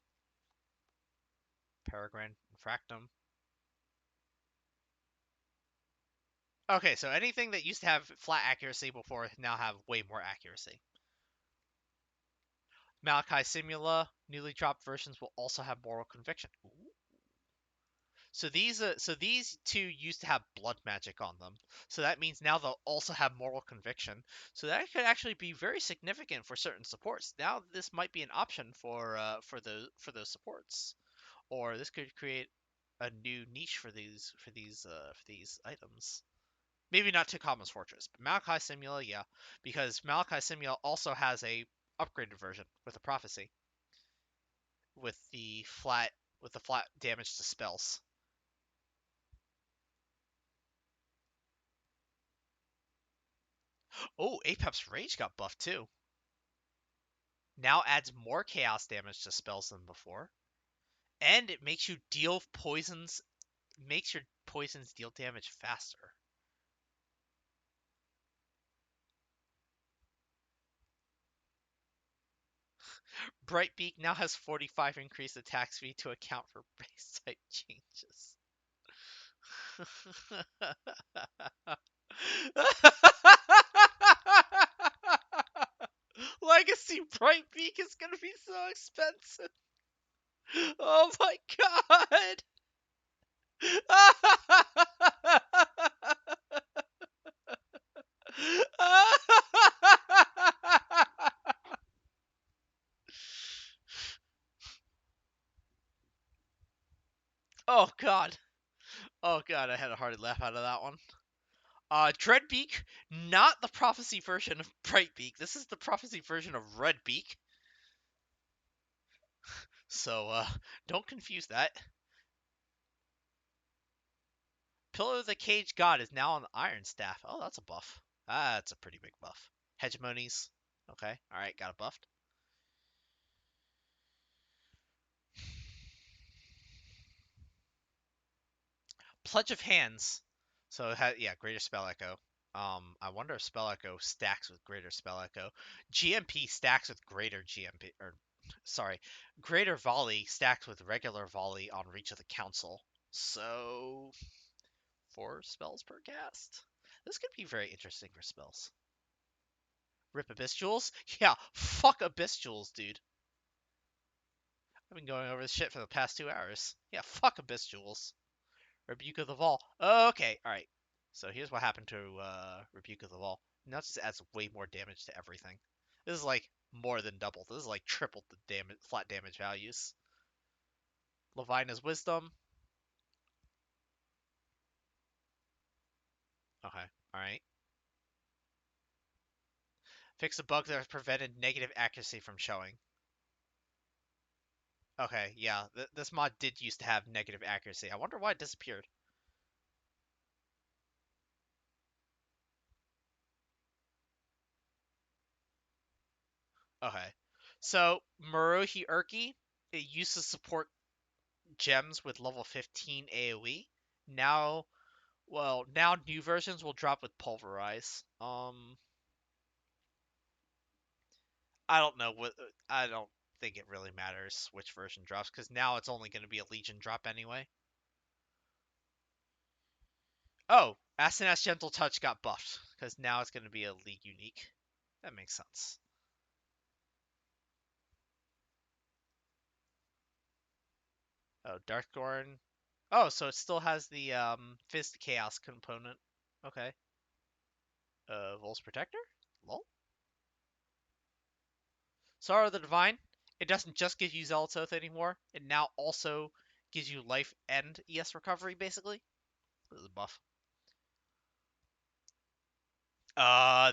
Peregrine Infractum. Okay, so anything that used to have flat accuracy before now have way more accuracy. Malachi Simula, newly dropped versions will also have Moral Conviction. Ooh. So these two used to have blood magic on them. So that means now they'll also have moral conviction. So that could actually be very significant for certain supports. Now this might be an option for those supports, or this could create a new niche for these items. Maybe not to Kama's Fortress, but Malachi Simula, yeah, because Malachi Simula also has a upgraded version with a prophecy with the flat damage to spells. Oh, Apep's Rage got buffed too. Now adds more chaos damage to spells than before, and it makes your poisons deal damage faster. Brightbeak now has 45 increased attack speed to account for base type changes. Legacy Brightbeak is gonna be so expensive. Oh my god. Oh god. Oh god, I had a hearty laugh out of that one. Dreadbeak, not the prophecy version of Brightbeak. This is the prophecy version of Redbeak. So don't confuse that. Pillar of the Cage God is now on the Iron Staff. Oh, that's a buff. That's a pretty big buff. Hegemonies. Okay, alright, got it buffed. Pledge of Hands. So it has, yeah, Greater Spell Echo. I wonder if Spell Echo stacks with Greater Spell Echo. GMP stacks with Greater GMP, or sorry, Greater Volley stacks with regular Volley on Reach of the Council. So 4 spells per cast. This could be very interesting for spells. Rip Abyss Jewels? Yeah, fuck Abyss Jewels, dude. I've been going over this shit for the past 2 hours. Yeah, fuck Abyss Jewels. Rebuke of the Vol. Oh, okay, alright. So here's what happened to Rebuke of the Vol. Now it just adds way more damage to everything. This is like more than double. This is like triple the damage, flat damage values. Levina's Wisdom. Okay, alright. Fix a bug that has prevented negative accuracy from showing. Okay, yeah, this mod did used to have negative accuracy. I wonder why it disappeared. Okay, so Maruhi Urki, it used to support gems with level 15 AoE. Now, well, now new versions will drop with Pulverize. I don't know what. I don't think it really matters which version drops because now it's only going to be a Legion drop anyway. Oh, Asenath's Gentle Touch got buffed because now it's going to be a League unique. That makes sense. Oh, Darkthorn. Oh, so it still has the Fist Chaos component. Okay. Vol's Protector? Lol. Sorrow of the Divine. It doesn't just give you Zealot's Oath anymore. It now also gives you life and ES recovery, basically. This is a buff.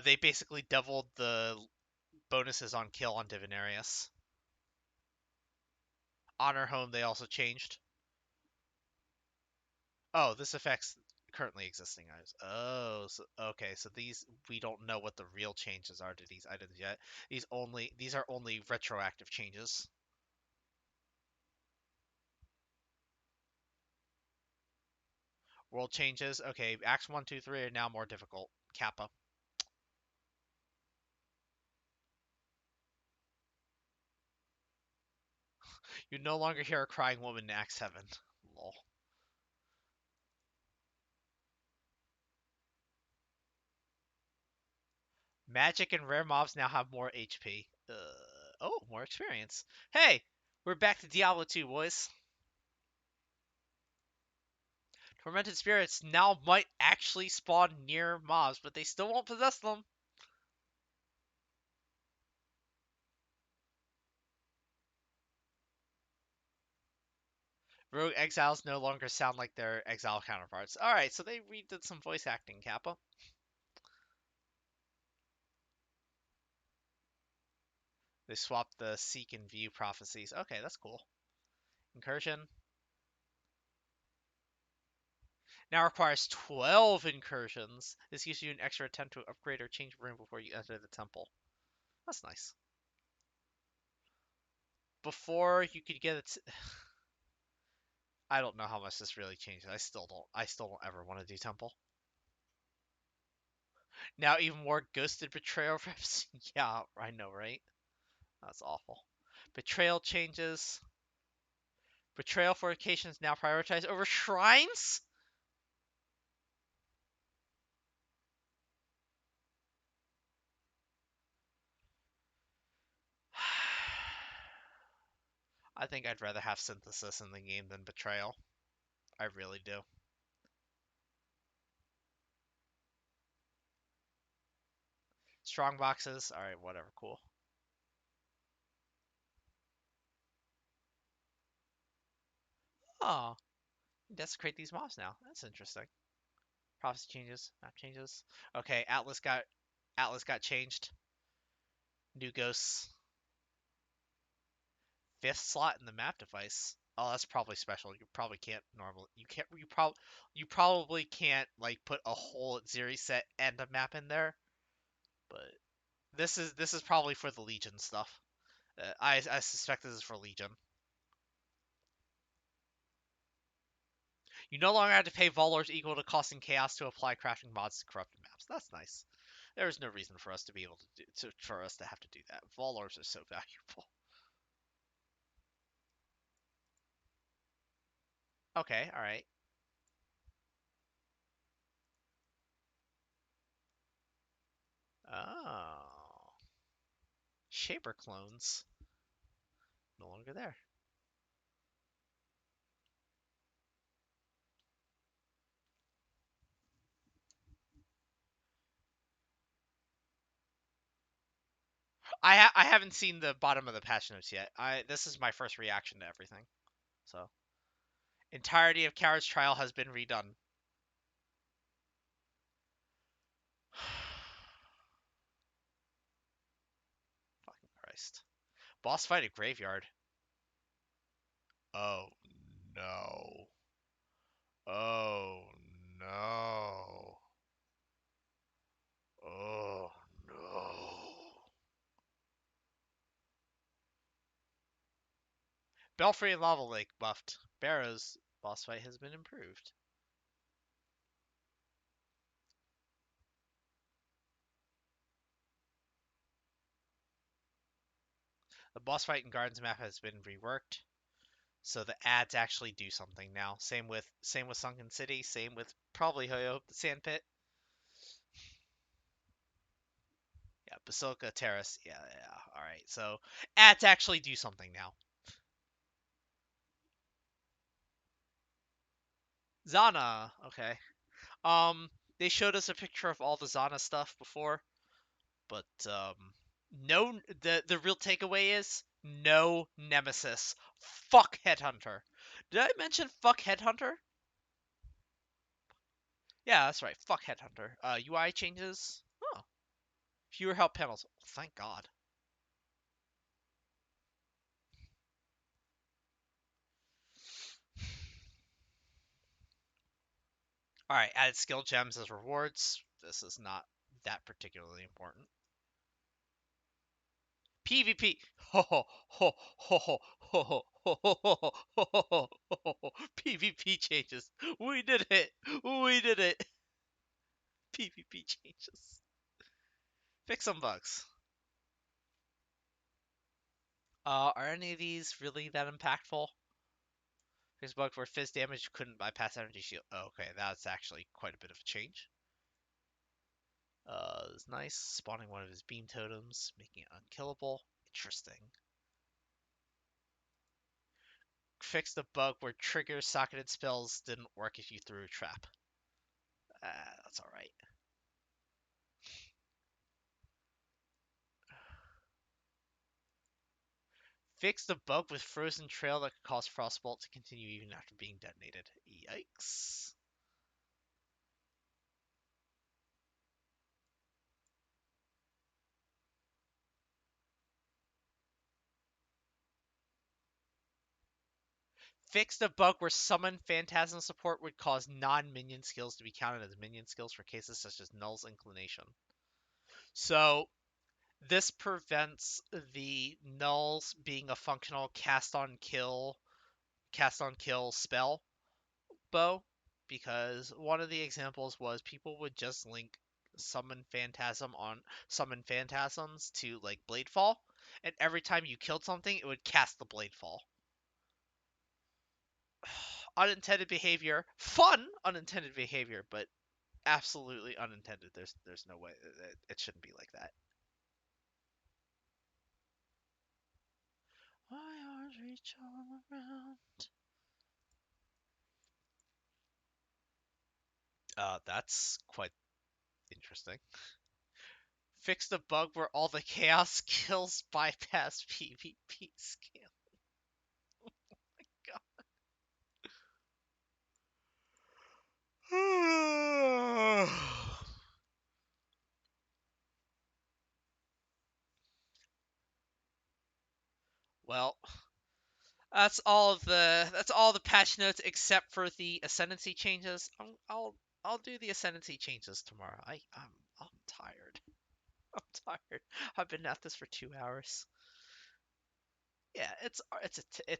They basically doubled the bonuses on kill on Divinarius. Honor Home they also changed. Oh, this affects currently existing items. Oh, so, okay. So these we don't know what the real changes are to these items yet. These are only retroactive changes. World changes. Okay, Acts 1, 2, 3 are now more difficult. Kappa. You no longer hear a crying woman in Act 7. Lol. Magic and rare mobs now have more HP. Oh, more experience. Hey, we're back to Diablo 2, boys. Tormented spirits now might actually spawn near mobs, but they still won't possess them. Rogue exiles no longer sound like their exile counterparts. Alright, so they redid some voice acting, Kappa. They swapped the seek and view prophecies. Okay, that's cool. Incursion now requires 12 incursions. This gives you an extra attempt to upgrade or change room before you enter the temple. That's nice. Before you could get it. I don't know how much this really changes. I still don't. I still don't ever want to do temple. Now even more ghosted betrayal reps. Yeah, I know, right? That's awful. Betrayal changes. Betrayal fortifications now prioritized over shrines. I think I'd rather have synthesis in the game than betrayal. I really do. Strong boxes. All right, whatever. Cool. Oh, desecrate these mobs now. That's interesting. Prophecy changes. Map changes. Okay, Atlas got changed. New ghosts. Fifth slot in the map device. Oh, that's probably special. You probably can't normally. You can't. You probably can't like put a whole Zeri set and a map in there. But this is probably for the Legion stuff. I suspect this is for Legion. You no longer have to pay Volors equal to costing chaos to apply crafting mods to corrupted maps. That's nice. There is no reason for us to be able for us to have to do that. Volors are so valuable. Okay, all right. Oh, Shaper clones no longer there. I haven't seen the bottom of the patch notes yet. This is my first reaction to everything. So entirety of Carrot's trial has been redone. Fucking Christ. Boss fight at graveyard. Oh no. Oh no. Oh no. Belfry and Lava Lake buffed. Barrow's boss fight has been improved. The boss fight in Gardens map has been reworked, so the ads actually do something now. Same with Sunken City. Same with probably Hoyo the Sand Pit. Yeah, Basilica Terrace. Yeah, yeah. All right. So ads actually do something now. Zana. Okay. Um, they showed us a picture of all the Zana stuff before, but no. The real takeaway is no Nemesis. Fuck Headhunter. Did I mention fuck Headhunter? Yeah, that's right. Fuck Headhunter. UI changes. Oh, fewer help panels. Thank God. All right, added skill gems as rewards. This is not that particularly important. PvP. Ho ho ho ho ho ho ho ho ho ho ho. PvP changes. We did it. We did it. PvP changes. Fix some bugs. Are any of these really that impactful? Fix a bug where fizz damage couldn't bypass energy shield. Oh, okay, that's actually quite a bit of a change. It's nice. Spawning one of his beam totems, making it unkillable. Interesting. Fix the bug where trigger socketed spells didn't work if you threw a trap. That's alright. Fix the bug with frozen trail that could cause frostbolt to continue even after being detonated. Yikes. Fix the bug where summon phantasm support would cause non-minion skills to be counted as minion skills for cases such as Null's Inclination. So this prevents the Nulls being a functional cast on kill spell bow, because one of the examples was people would just link summon phantasms to like Bladefall, and every time you killed something, it would cast the Bladefall. Unintended behavior, fun unintended behavior, but absolutely unintended. There's no way it shouldn't be like that. My arms reach all around. That's quite interesting. Fix the bug where all the chaos skills bypass PvP skill. God. Well, that's all the patch notes except for the ascendancy changes. I'll do the ascendancy changes tomorrow. I'm tired. I'm tired. I've been at this for 2 hours. Yeah, it's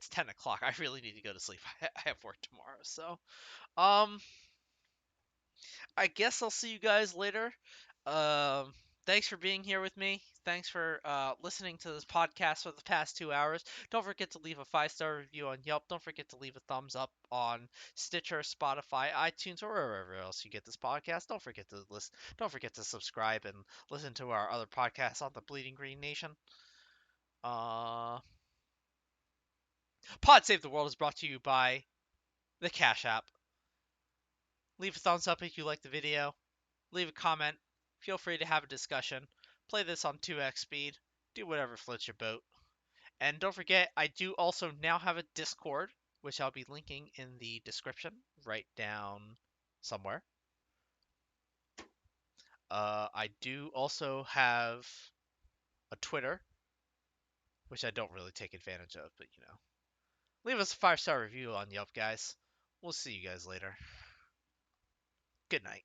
10 o'clock. I really need to go to sleep. I have work tomorrow, so um, I guess I'll see you guys later. Um, thanks for being here with me. Thanks for listening to this podcast for the past 2 hours. Don't forget to leave a 5-star review on Yelp. Don't forget to leave a thumbs up on Stitcher, Spotify, iTunes, or wherever else you get this podcast. Don't forget to listen. Don't forget to subscribe and listen to our other podcasts on the Bleeding Green Nation. Uh, Pod Save the World is brought to you by the Cash App. Leave a thumbs up if you like the video. Leave a comment. Feel free to have a discussion. Play this on 2x speed. Do whatever floats your boat. And don't forget, I do also now have a Discord, which I'll be linking in the description right down somewhere. I do also have a Twitter, which I don't really take advantage of, but leave us a 5-star review on Yelp, guys. We'll see you guys later. Good night.